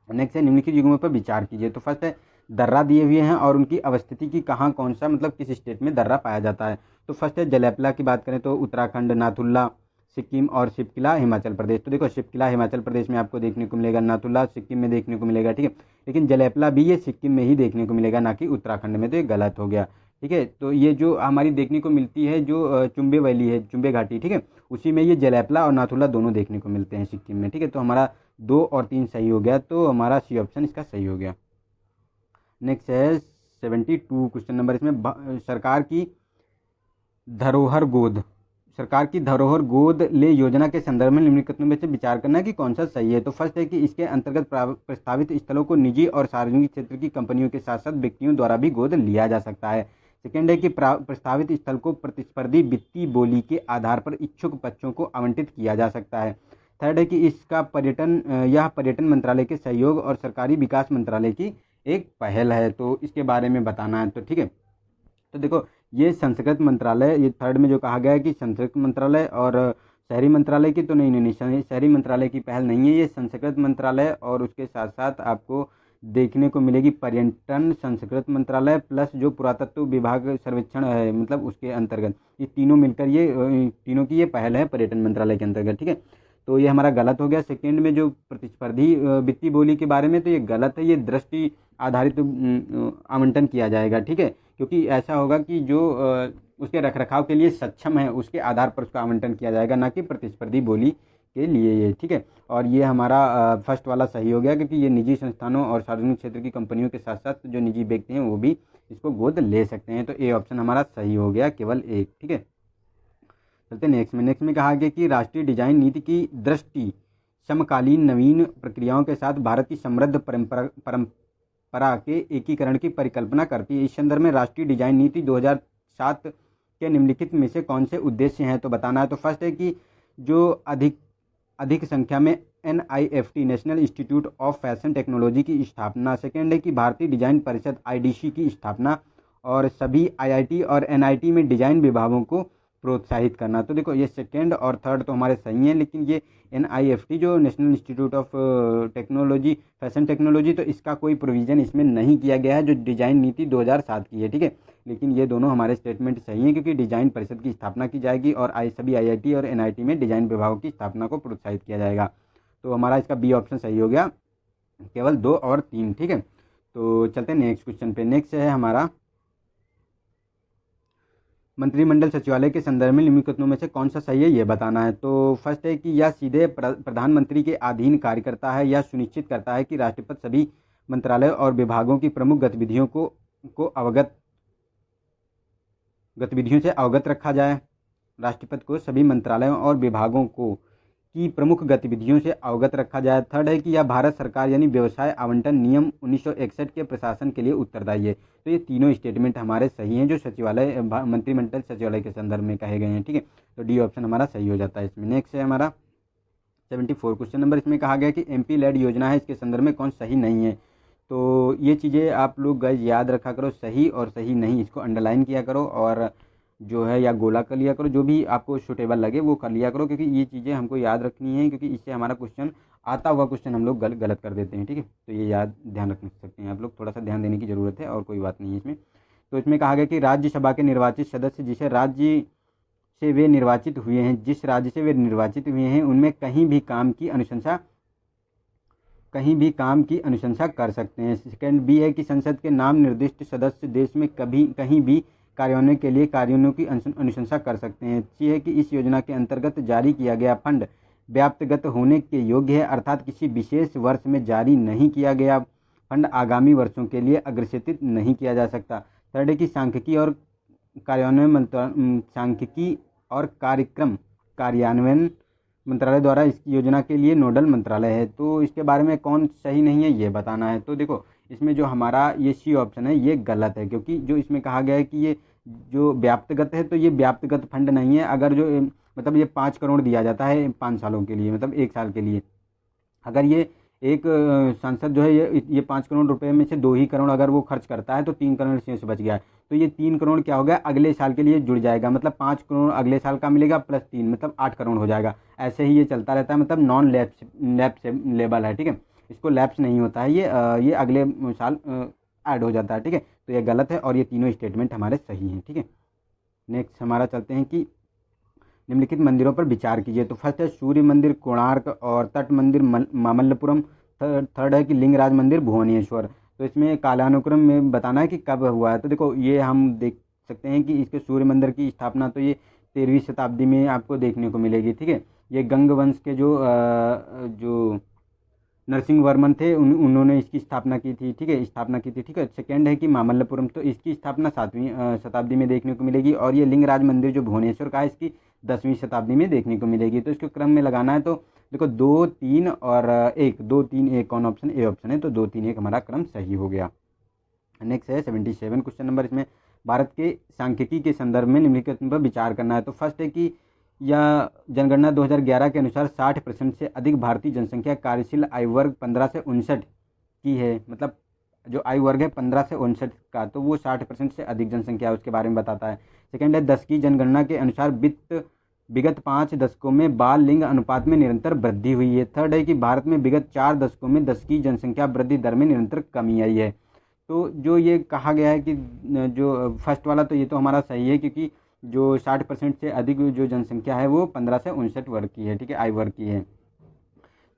नेक्स्ट है निम्नलिखित युग्मों पर विचार कीजिए। तो फर्स्ट है दर्रा दिए हुए हैं और उनकी अवस्थिति की कहाँ कौन सा मतलब किस स्टेट में दर्रा पाया जाता है। तो फर्स्ट है जलेपला की बात करें तो उत्तराखंड, नाथुल्ला सिक्किम और शिपकिला हिमाचल प्रदेश। तो देखो शिपकिला हिमाचल प्रदेश में आपको देखने को मिलेगा, नाथुल्ला सिक्किम में देखने को मिलेगा। ठीक है, लेकिन जलेपला भी ये सिक्किम में ही देखने को मिलेगा, ना कि उत्तराखंड में, तो ये गलत हो गया। ठीक है, तो ये जो हमारी देखने को मिलती है जो चुम्बे वैली है, चुम्बे घाटी, ठीक है, उसी में ये जलेपला और नाथुल्ला दोनों देखने को मिलते हैं सिक्किम में। ठीक है, तो हमारा 2 और 3 सही हो गया, तो हमारा सी ऑप्शन इसका सही हो गया। नेक्स्ट है 72 क्वेश्चन नंबर। इसमें सरकार की धरोहर गोद ले योजना के संदर्भ में निम्नलिखित में से विचार करना है कि कौन सा सही है। तो फर्स्ट है कि इसके अंतर्गत प्रस्तावित स्थलों को निजी और सार्वजनिक क्षेत्र की कंपनियों के साथ साथ व्यक्तियों द्वारा भी गोद लिया जा सकता है। सेकेंड है कि प्रस्तावित स्थल को प्रतिस्पर्धी वित्तीय बोली के आधार पर इच्छुक पक्षों को आवंटित किया जा सकता है। थर्ड है कि यह पर्यटन मंत्रालय के सहयोग और सरकारी विकास मंत्रालय की एक पहल है, तो इसके बारे में बताना है। तो ठीक है, तो देखो ये संस्कृत मंत्रालय, ये थर्ड में जो कहा गया है कि संस्कृत मंत्रालय और शहरी मंत्रालय की, तो नहीं, शहरी मंत्रालय की पहल नहीं है, ये संस्कृत मंत्रालय और उसके साथ साथ आपको देखने को मिलेगी पर्यटन संस्कृत मंत्रालय प्लस जो पुरातत्व विभाग सर्वेक्षण है मतलब उसके अंतर्गत, ये तीनों मिलकर ये तीनों की ये पहल है पर्यटन मंत्रालय के अंतर्गत। ठीक है, तो ये हमारा गलत हो गया। सेकेंड में जो प्रतिस्पर्धी वित्तीय बोली के बारे में, तो ये गलत है, ये दृष्टि आधारित आवंटन किया जाएगा। ठीक है, क्योंकि ऐसा होगा कि जो उसके रखरखाव के लिए सक्षम है उसके आधार पर उसका आवंटन किया जाएगा, ना कि प्रतिस्पर्धी बोली के लिए ये। ठीक है, और ये हमारा फर्स्ट वाला सही हो गया, क्योंकि ये निजी संस्थानों और सार्वजनिक क्षेत्र की कंपनियों के साथ साथ जो निजी व्यक्ति हैं वो भी इसको गोद ले सकते हैं, तो ए ऑप्शन हमारा सही हो गया, केवल एक। ठीक है, चलते नेक्स्ट में कहा गया कि राष्ट्रीय डिजाइन नीति की दृष्टि समकालीन नवीन प्रक्रियाओं के साथ भारत की समृद्ध परंपरा के एकीकरण की परिकल्पना करती है। इस संदर्भ में राष्ट्रीय डिजाइन नीति 2007 के निम्नलिखित में से कौन से उद्देश्य हैं तो बताना है। तो फर्स्ट है कि जो अधिक संख्या में NIFT national institute of fashion technology की स्थापना। सेकेंड है कि भारतीय डिजाइन परिषद IDC की स्थापना और सभी IIT और NIT में डिजाइन विभागों को प्रोत्साहित करना। तो देखो ये सेकेंड और थर्ड तो हमारे सही हैं, लेकिन ये NIFT जो national institute of technology fashion technology, तो इसका कोई प्रोविज़न इसमें नहीं किया गया है जो डिजाइन नीति 2007 की है। ठीक है, लेकिन ये दोनों हमारे स्टेटमेंट सही हैं, क्योंकि डिजाइन परिषद की स्थापना की जाएगी और सभी IIT और NIT में डिजाइन विभागों की स्थापना को प्रोत्साहित किया जाएगा, तो हमारा इसका बी ऑप्शन सही हो गया, केवल 2 और 3। ठीक है, तो चलते हैं नेक्स्ट क्वेश्चन पे। नेक्स्ट है हमारा मंत्रिमंडल सचिवालय के संदर्भ में निम्नलिखित में से कौन सा सही है ये बताना है। तो फर्स्ट है कि यह सीधे प्रधानमंत्री के अधीन कार्य करता है, यह सुनिश्चित करता है कि राष्ट्रपति सभी मंत्रालयों और विभागों की प्रमुख गतिविधियों से अवगत रखा जाए। राष्ट्रपति को सभी मंत्रालयों और विभागों की प्रमुख गतिविधियों से अवगत रखा जाए। थर्ड है कि यह भारत सरकार यानी व्यवसाय आवंटन नियम 1961 के प्रशासन के लिए उत्तरदायी है। तो ये तीनों स्टेटमेंट हमारे सही हैं जो मंत्रिमंडल सचिवालय के संदर्भ में कहे गए हैं। ठीक है, तो डी ऑप्शन हमारा सही हो जाता है इसमें। नेक्स्ट है हमारा 74 क्वेश्चन नंबर। इसमें कहा गया कि MP लेड योजना है, इसके संदर्भ में कौन सही नहीं है। तो ये चीज़ें आप लोग गाइस याद रखा करो, सही और सही नहीं इसको अंडरलाइन किया करो और जो है या गोला कर लिया करो, जो भी आपको सूटेबल लगे वो कर लिया करो, क्योंकि ये चीज़ें हमको याद रखनी है, क्योंकि इससे हमारा क्वेश्चन आता हुआ क्वेश्चन हम लोग गलत कर देते हैं। ठीक है, तो ये ध्यान रख सकते हैं आप लोग, थोड़ा सा ध्यान देने की ज़रूरत है और कोई बात नहीं है इसमें। तो इसमें कहा गया कि राज्यसभा के निर्वाचित सदस्य जिस राज्य से वे निर्वाचित हुए हैं उनमें कहीं भी काम की अनुशंसा कर सकते हैं। सेकंड बी है कि संसद के नाम निर्दिष्ट सदस्य देश में कहीं भी कार्यान्वयन के लिए कार्यों की अनुशंसा कर सकते हैं। सी है कि इस योजना के अंतर्गत जारी किया गया फंड व्याप्तगत होने के योग्य है, अर्थात किसी विशेष वर्ष में जारी नहीं किया गया फंड आगामी वर्षों के लिए अग्रेषित नहीं किया जा सकता। थर्ड है कि सांख्यिकी और कार्यक्रम कार्यान्वयन मंत्रालय द्वारा इस योजना के लिए नोडल मंत्रालय है। तो इसके बारे में कौन सही नहीं है ये बताना है। तो देखो इसमें जो हमारा ये सी ऑप्शन है ये गलत है, क्योंकि जो इसमें कहा गया है कि ये जो व्याप्तगत है तो ये व्याप्तगत फंड नहीं है। अगर जो मतलब ये 5 करोड़ दिया जाता है 5 सालों के लिए, मतलब 1 साल के लिए, अगर ये एक सांसद जो है ये 5 करोड़ रुपए में से 2 ही करोड़ अगर वो खर्च करता है तो 3 करोड़ शेष बच गया है। तो ये 3 करोड़ क्या हो गया, अगले साल के लिए जुड़ जाएगा, मतलब 5 करोड़ अगले साल का मिलेगा प्लस 3 मतलब 8 करोड़ हो जाएगा। ऐसे ही ये चलता रहता है, मतलब नॉन लैप्स लेबल है, ठीक है, इसको लैप्स नहीं होता है, ये अगले साल ऐड हो जाता है, ठीक है। तो ये गलत है और ये तीनों स्टेटमेंट हमारे सही हैं, ठीक है। नेक्स्ट हमारा चलते हैं कि निम्नलिखित मंदिरों पर विचार कीजिए। तो फर्स्ट है सूर्य मंदिर कोणार्क और तट मंदिर मामल्लपुरम। थर्ड है कि लिंगराज मंदिर भुवनेश्वर। तो इसमें कालानुक्रम में बताना है कि कब हुआ है। तो देखो ये हम देख सकते हैं कि इसके सूर्य मंदिर की स्थापना तो ये 13वीं शताब्दी में आपको देखने को मिलेगी, ठीक है। ये गंग वंश के जो नरसिंह वर्मन थे उन्होंने इसकी स्थापना की थी, ठीक है। सेकेंड है कि मामल्लपुरम, तो इसकी स्थापना 7वीं शताब्दी में देखने को मिलेगी। और ये लिंगराज मंदिर जो भुवनेश्वर का है इसकी 10वीं शताब्दी में देखने को मिलेगी। तो इसको क्रम में लगाना है। तो देखो 2, 3 और 1, 2, 3, 1 कौन ऑप्शन, ए ऑप्शन है। तो 2, 3, 1 हमारा क्रम सही हो गया। नेक्स्ट है 77 क्वेश्चन नंबर। इसमें भारत के सांख्यिकी के संदर्भ में निम्नलिखित पर विचार करना है। तो फर्स्ट है कि यह जनगणना 2011 के अनुसार 60% से अधिक भारतीय जनसंख्या कार्यशील आयु वर्ग 15 से 59 की है, मतलब जो आयु वर्ग है 15 से 59 का, तो वो 60% से अधिक जनसंख्या है, उसके बारे में बताता है। सेकेंड है 10 की जनगणना के अनुसार विगत 5 दशकों में बाल लिंग अनुपात में निरंतर वृद्धि हुई है। थर्ड है कि भारत में विगत 4 दशकों में 10 की जनसंख्या वृद्धि दर में निरंतर कमी आई है। तो जो ये कहा गया है कि जो फर्स्ट वाला तो ये तो हमारा सही है, क्योंकि जो 60% से अधिक जो जनसंख्या है वो 15 से 59 वर्ग की है, ठीक है, आयु वर्ग की है।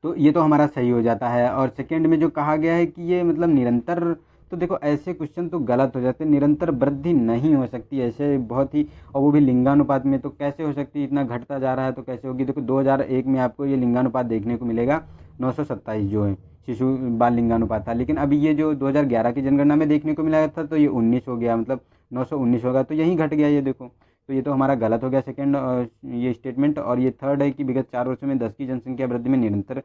तो ये तो हमारा सही हो जाता है। और सेकेंड में जो कहा गया है कि ये मतलब निरंतर, तो देखो ऐसे क्वेश्चन तो गलत हो जाते हैं, निरंतर वृद्धि नहीं हो सकती ऐसे बहुत ही, और वो भी लिंगानुपात में, तो कैसे हो सकती है, इतना घटता जा रहा है तो कैसे होगी। देखो 2001 में आपको ये लिंगानुपात देखने को मिलेगा 927 जो है शिशु बाल लिंगानुपात था, लेकिन अभी ये जो 2011 की जनगणना में देखने को मिला था तो ये 19 हो गया, मतलब 919 होगा, तो यही घट गया ये देखो। तो ये तो हमारा गलत हो गया सेकेंड ये स्टेटमेंट। और ये थर्ड है कि विगत 4 वर्षों में 10 की जनसंख्या वृद्धि में निरंतर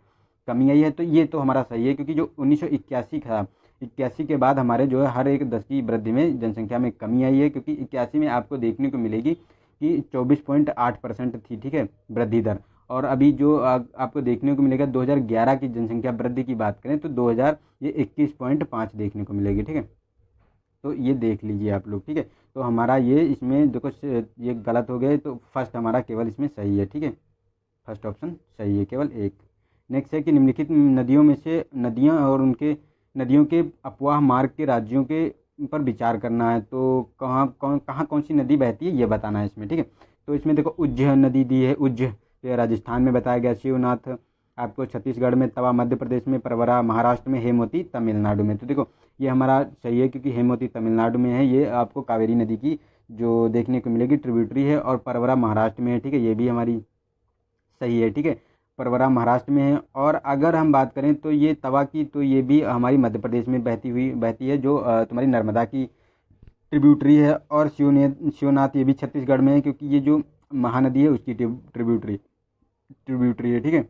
कमी आई है, तो ये तो हमारा सही है, क्योंकि जो 1981 था, 81 के बाद हमारे जो है हर एक 10 की वृद्धि में जनसंख्या में कमी आई है, क्योंकि 81 में आपको देखने को मिलेगी कि 24.8% थी, ठीक है, वृद्धि दर। और अभी जो आपको देखने को मिलेगा 2011 की जनसंख्या वृद्धि की बात करें तो 21.5 देखने को मिलेगी, ठीक है। तो ये देख लीजिए आप लोग, ठीक है। तो हमारा ये इसमें देखो ये गलत हो गए, तो फर्स्ट हमारा केवल इसमें सही है, ठीक है, फर्स्ट ऑप्शन सही है, केवल एक। नेक्स्ट है कि निम्नलिखित नदियों में से नदियाँ और उनके नदियों के अपवाह मार्ग के राज्यों के पर विचार करना है। तो कहाँ कौन सी नदी बहती है ये बताना है इसमें, ठीक है। तो इसमें देखो उज्ज नदी दी है, उज्ज ये राजस्थान में बताया गया, शिवनाथ आपको छत्तीसगढ़ में, तवा मध्य प्रदेश में, परवरा महाराष्ट्र में, हेमवती तमिलनाडु में। तो देखो ये हमारा सही है, क्योंकि हेमवती तमिलनाडु में है, ये आपको कावेरी नदी की जो देखने को मिलेगी ट्रिब्यूटरी है, और परवरा महाराष्ट्र में है, ठीक है, ये भी हमारी सही है, ठीक है, परवरा महाराष्ट्र में है। और अगर हम बात करें तो ये तवा की, तो ये भी हमारी मध्य प्रदेश में बहती है, जो तुम्हारी नर्मदा की ट्रिब्यूटरी है। और शिवनाथ ये भी छत्तीसगढ़ में है, क्योंकि ये जो महानदी है उसकी ट्रिब्यूटरी है, ठीक है।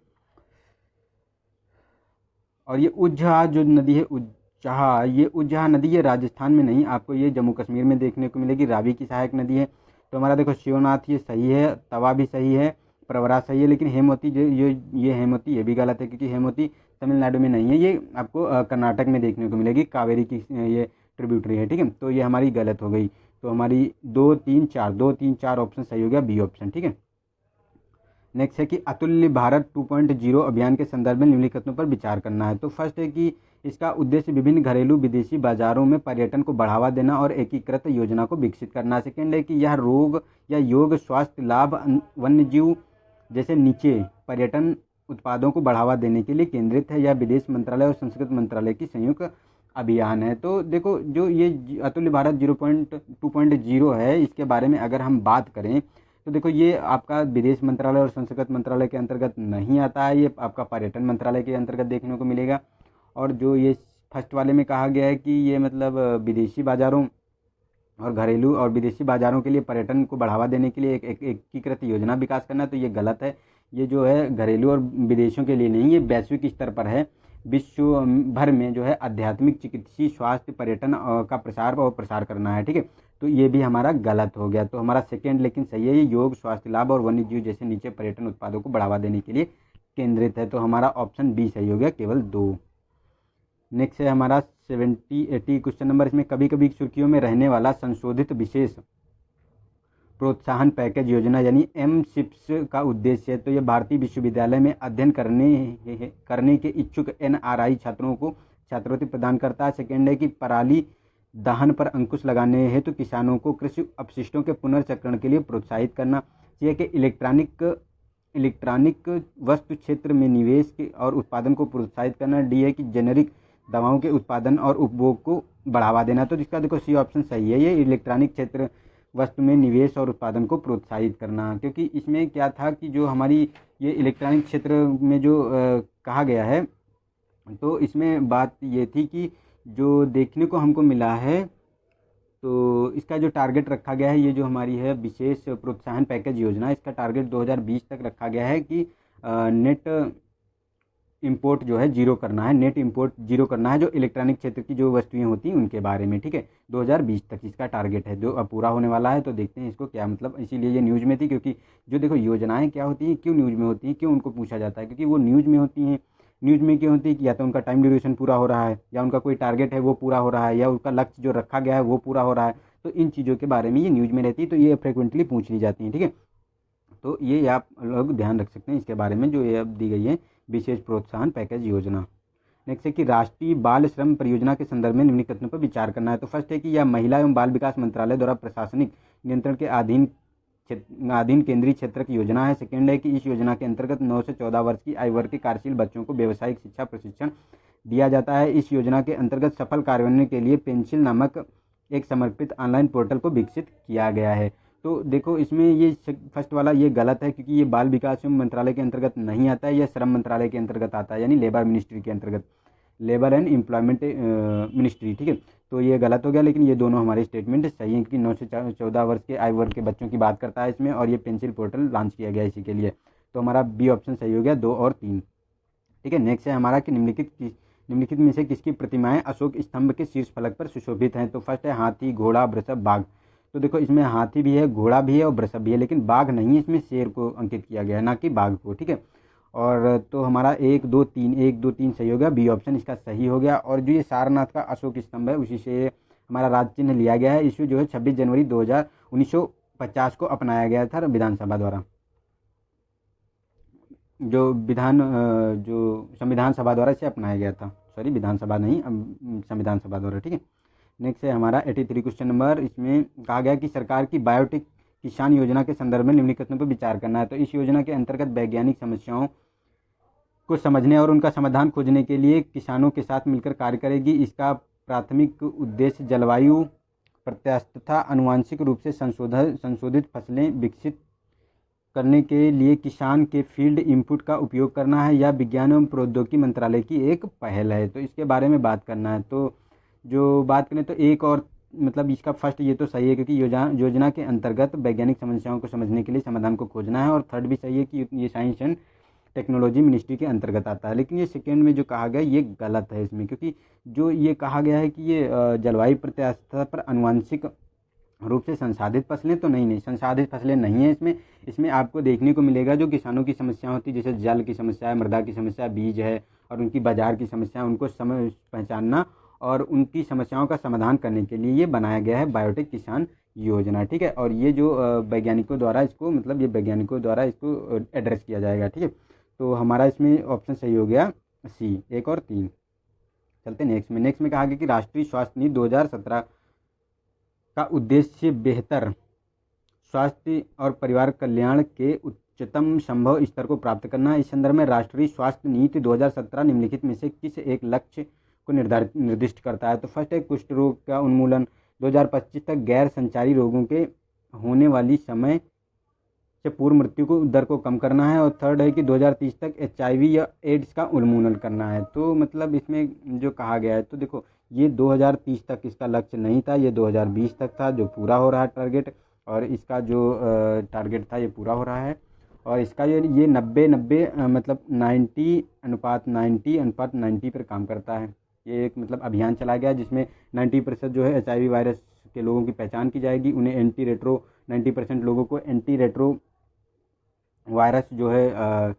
और ये उज्जहा जो नदी है, उज्जहा नदी ये राजस्थान में नहीं, आपको ये जम्मू कश्मीर में देखने को मिलेगी, रावी की सहायक नदी है। तो हमारा देखो शिवनाथ ये सही है, तवा भी सही है, प्रवरा सही है, लेकिन हेमवती जो ये हेमवती ये भी गलत है, क्योंकि हेमवती तमिलनाडु में नहीं है, ये आपको कर्नाटक में देखने को मिलेगी, कावेरी की ये ट्रिब्यूटरी है, ठीक है। तो ये हमारी गलत हो गई। तो हमारी 2, 3, 4 ऑप्शन सही हो गया, बी ऑप्शन, ठीक है। नेक्स्ट है कि अतुल्य भारत 2.0 अभियान के संदर्भ में निम्नलिखितों पर विचार करना है। तो फर्स्ट है कि इसका उद्देश्य विभिन्न घरेलू विदेशी बाजारों में पर्यटन को बढ़ावा देना और एकीकृत योजना को विकसित करना। सेकेंड है कि यह रोग या योग स्वास्थ्य लाभ वन्यजीव जैसे नीचे पर्यटन उत्पादों को बढ़ावा देने के लिए केंद्रित है। यह विदेश मंत्रालय और संस्कृति मंत्रालय की संयुक्त अभियान है। तो देखो जो ये अतुल्य भारत 2.0 है, इसके बारे में अगर हम बात करें तो देखो ये आपका विदेश मंत्रालय और संस्कृति मंत्रालय के अंतर्गत नहीं आता है, ये आपका पर्यटन मंत्रालय के अंतर्गत देखने को मिलेगा। और जो ये फर्स्ट वाले में कहा गया है कि ये मतलब विदेशी बाज़ारों और घरेलू और विदेशी बाज़ारों के लिए पर्यटन को बढ़ावा देने के लिए एक एकीकृत योजना विकास करना, तो ये गलत है। ये जो है घरेलू और विदेशों के लिए नहीं, ये वैश्विक स्तर पर है। विश्व भर में जो है आध्यात्मिक चिकित्सीय स्वास्थ्य पर्यटन का प्रसार करना है, ठीक है। तो ये भी हमारा गलत हो गया। तो हमारा सेकेंड लेकिन सही है, ये योग स्वास्थ्य लाभ और वन्यजीव जैसे नीचे पर्यटन उत्पादों को बढ़ावा देने के लिए केंद्रित है। तो हमारा ऑप्शन बी सही हो गया, केवल 2। नेक्स्ट है हमारा 70-80 क्वेश्चन नंबर। इसमें कभी कभी सुर्खियों में रहने वाला संशोधित विशेष प्रोत्साहन पैकेज योजना यानी MSIPS का उद्देश्य है। तो यह भारतीय विश्वविद्यालय में अध्ययन करने के इच्छुक NRI छात्रों को छात्रवृत्ति प्रदान करता है। सेकेंड है कि पराली दहन पर अंकुश लगाने हेतु किसानों को कृषि अपशिष्टों के पुनर्चक्रण के लिए प्रोत्साहित करना। यह कि इलेक्ट्रॉनिक वस्तु क्षेत्र में निवेश के और उत्पादन को प्रोत्साहित करना। डी है कि जेनेरिक दवाओं के उत्पादन और उपभोग को बढ़ावा देना। तो जिसका देखो सी ऑप्शन सही है, ये इलेक्ट्रॉनिक क्षेत्र वस्तु में निवेश और उत्पादन को प्रोत्साहित करना। क्योंकि इसमें क्या था कि जो हमारी ये इलेक्ट्रॉनिक क्षेत्र में जो कहा गया है, तो इसमें बात ये थी कि जो देखने को हमको मिला है, तो इसका जो टारगेट रखा गया है, ये जो हमारी है विशेष प्रोत्साहन पैकेज योजना, इसका टारगेट 2020 तक रखा गया है कि नेट इंपोर्ट जो है जीरो करना है, नेट इंपोर्ट जीरो करना है जो इलेक्ट्रॉनिक क्षेत्र की जो वस्तुएं होती हैं उनके बारे में, ठीक है। 2020 तक इसका टारगेट है, जो अब पूरा होने वाला है। तो देखते हैं इसको क्या मतलब, इसीलिए ये न्यूज़ में थी। क्योंकि जो देखो योजनाएं क्या होती हैं, क्यों न्यूज़ में होती हैं, क्यों उनको पूछा जाता है, क्योंकि वो न्यूज़ में होती हैं। न्यूज़ में क्यों होती है कि या तो उनका टाइम ड्यूरेशन पूरा हो रहा है, या उनका कोई टारगेट है वो पूरा हो रहा है, या उनका लक्ष्य जो रखा गया है वो पूरा हो रहा है। तो इन चीज़ों के बारे में ये न्यूज़ में रहती है, तो ये फ्रिक्वेंटली पूछ ली जाती हैं, ठीक है। तो ये आप लोग ध्यान रख सकते हैं इसके बारे में, जो ये अब दी गई है विशेष प्रोत्साहन पैकेज योजना। नेक्स्ट है कि राष्ट्रीय बाल श्रम परियोजना के संदर्भ में निम्नलिखित पर विचार करना है। तो फर्स्ट है कि यह महिला एवं बाल विकास मंत्रालय द्वारा प्रशासनिक नियंत्रण के अधीन केंद्रीय क्षेत्र की योजना है। सेकेंड है कि इस योजना के अंतर्गत 9 से 14 वर्ष की आयु वर्ग के कार्यशील बच्चों को व्यावसायिक शिक्षा प्रशिक्षण दिया जाता है। इस योजना के अंतर्गत सफल कार्यान्वयन के लिए पेंसिल नामक एक समर्पित ऑनलाइन पोर्टल को विकसित किया गया है। तो देखो इसमें ये फर्स्ट वाला ये गलत है, क्योंकि ये बाल विकास एवं मंत्रालय के अंतर्गत नहीं आता है, यह श्रम मंत्रालय के अंतर्गत आता है, यानी लेबर मिनिस्ट्री के अंतर्गत, लेबर एंड एम्प्लॉयमेंट मिनिस्ट्री, ठीक है। तो ये गलत हो गया, लेकिन ये दोनों हमारे स्टेटमेंट सही है, क्योंकि 9 से 14 वर्ष के आयु वर्ग के बच्चों की बात करता है इसमें, और ये पेंसिल पोर्टल लॉन्च किया गया इसी के लिए। तो हमारा बी ऑप्शन सही हो गया, 2 और 3, ठीक है। नेक्स्ट है हमारा कि निम्नलिखित में से किसकी प्रतिमाएं अशोक स्तंभ के शीर्ष फलक पर सुशोभित हैं। तो फर्स्ट है हाथी, घोड़ा, वृषभ, बाघ। तो देखो इसमें हाथी भी है, घोड़ा भी है और वृषभ भी है, लेकिन बाघ नहीं है, इसमें शेर को अंकित किया गया है, ना कि बाघ को, ठीक है। और तो हमारा 1, 2, 3 सही हो गया, बी ऑप्शन इसका सही हो गया। और जो ये सारनाथ का अशोक स्तंभ है, उसी से हमारा राज चिन्ह लिया गया है। इसे जो है 26 जनवरी 1950 को अपनाया गया था विधानसभा द्वारा, जो संविधान सभा द्वारा इसे अपनाया गया था, सॉरी विधानसभा नहीं, संविधान सभा द्वारा, ठीक है। नेक्स्ट है हमारा 83 क्वेश्चन नंबर। इसमें कहा गया कि सरकार की बायोटेक किसान योजना के संदर्भ में निम्नलिखित पर विचार करना है। तो इस योजना के अंतर्गत वैज्ञानिक समस्याओं को समझने और उनका समाधान खोजने के लिए किसानों के साथ मिलकर कार्य करेगी। इसका प्राथमिक उद्देश्य जलवायु प्रत्यास्थ तथा आनुवांशिक रूप से संशोधित फसलें विकसित करने के लिए किसान के फील्ड इनपुट का उपयोग करना है। यह विज्ञान एवं प्रौद्योगिकी मंत्रालय की एक पहल है। तो इसके बारे में बात करना है। तो जो बात करें तो एक और मतलब इसका फर्स्ट ये तो सही है, क्योंकि योजना के अंतर्गत वैज्ञानिक समस्याओं को समझने के लिए समाधान को खोजना है। और थर्ड भी सही है कि ये साइंस एंड टेक्नोलॉजी मिनिस्ट्री के अंतर्गत आता है। लेकिन ये सेकेंड में जो कहा गया ये गलत है इसमें, क्योंकि जो ये कहा गया है कि ये जलवायु प्रत्यास्थता पर आनुवांशिक रूप से संसाधित फसलें, तो नहीं संसाधित फसलें नहीं है इसमें आपको देखने को मिलेगा जो किसानों की समस्या होती है, जैसे जल की समस्या है, मृदा की समस्या, बीज है और उनकी बाजार की समस्या, उनको पहचानना और उनकी समस्याओं का समाधान करने के लिए ये बनाया गया है बायोटेक किसान योजना, ठीक है। और ये जो वैज्ञानिकों द्वारा इसको मतलब ये वैज्ञानिकों द्वारा इसको एड्रेस किया जाएगा, ठीक है। तो हमारा इसमें ऑप्शन सही हो गया सी, 1 और 3। चलते नेक्स्ट में कहा गया कि राष्ट्रीय स्वास्थ्य नीति 2017 का उद्देश्य बेहतर स्वास्थ्य और परिवार कल्याण के उच्चतम संभव स्तर को प्राप्त करना है। इस संदर्भ में राष्ट्रीय स्वास्थ्य नीति 2017 निम्नलिखित में से किस एक लक्ष्य को निर्दिष्ट करता है? तो फर्स्ट है कुष्ठ रोग का उन्मूलन, 2025 तक गैर संचारी रोगों के होने वाली समय से पूर्व मृत्यु को दर को कम करना है, और थर्ड है कि 2030 तक HIV या एड्स का उन्मूलन करना है। तो मतलब इसमें जो कहा गया है, तो देखो ये 2030 तक इसका लक्ष्य नहीं था, ये 2020 तक था जो पूरा हो रहा है टारगेट, और इसका जो टारगेट था ये पूरा हो रहा है। और इसका ये 90-90 मतलब 90:90 पर काम करता है। ये एक मतलब अभियान चला गया जिसमें 90% जो है HIV वायरस के लोगों की पहचान की जाएगी, उन्हें एंटी रेट्रो 90% लोगों को एंटी रेट्रो वायरस जो है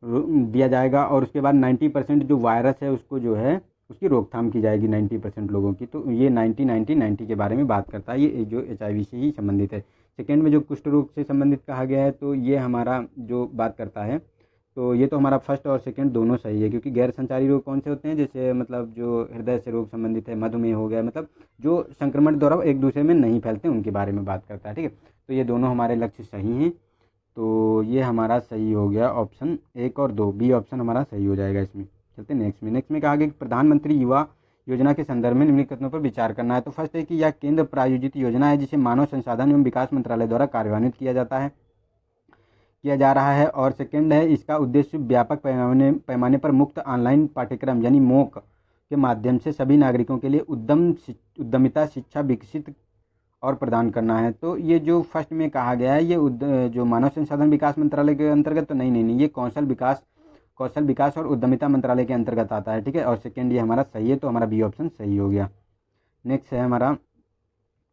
दिया जाएगा, और उसके बाद 90% जो वायरस है उसको जो है उसकी रोकथाम की जाएगी 90% लोगों की। तो ये 90-90-90 के बारे में बात करता है, ये जो HIV से ही संबंधित है। सेकेंड में जो कुष्ठ रोग से संबंधित कहा गया है, तो ये हमारा जो बात करता है, तो ये तो हमारा फर्स्ट और सेकंड दोनों सही है, क्योंकि गैर संचारी रोग कौन से होते हैं, जैसे मतलब जो हृदय से रोग संबंधित है, मधुमेह हो गया, मतलब जो संक्रमण द्वारा एक दूसरे में नहीं फैलते उनके बारे में बात करता है, ठीक है। तो ये दोनों हमारे लक्ष्य सही हैं, तो ये हमारा सही हो गया ऑप्शन 1 और 2, बी ऑप्शन हमारा सही हो जाएगा इसमें। चलते नेक्स्ट में कहा गया कि प्रधानमंत्री युवा योजना के संदर्भ में निम्नलिखित कथनों पर विचार करना है। तो फर्स्ट है कि यह केंद्र प्रायोजित योजना है जिसे मानव संसाधन एवं विकास मंत्रालय द्वारा कार्यान्वित किया जा रहा है। और सेकंड है इसका उद्देश्य व्यापक पैमाने पर मुफ्त ऑनलाइन पाठ्यक्रम यानी MOOC के माध्यम से सभी नागरिकों के लिए उद्यमिता शिक्षा विकसित और प्रदान करना है। तो ये जो फर्स्ट में कहा गया है ये जो मानव संसाधन विकास मंत्रालय के अंतर्गत तो नहीं, ये कौशल विकास और उद्यमिता मंत्रालय के अंतर्गत आता है, ठीक है। और सेकंड ये हमारा सही है, तो हमारा बी ऑप्शन सही हो गया। नेक्स्ट है हमारा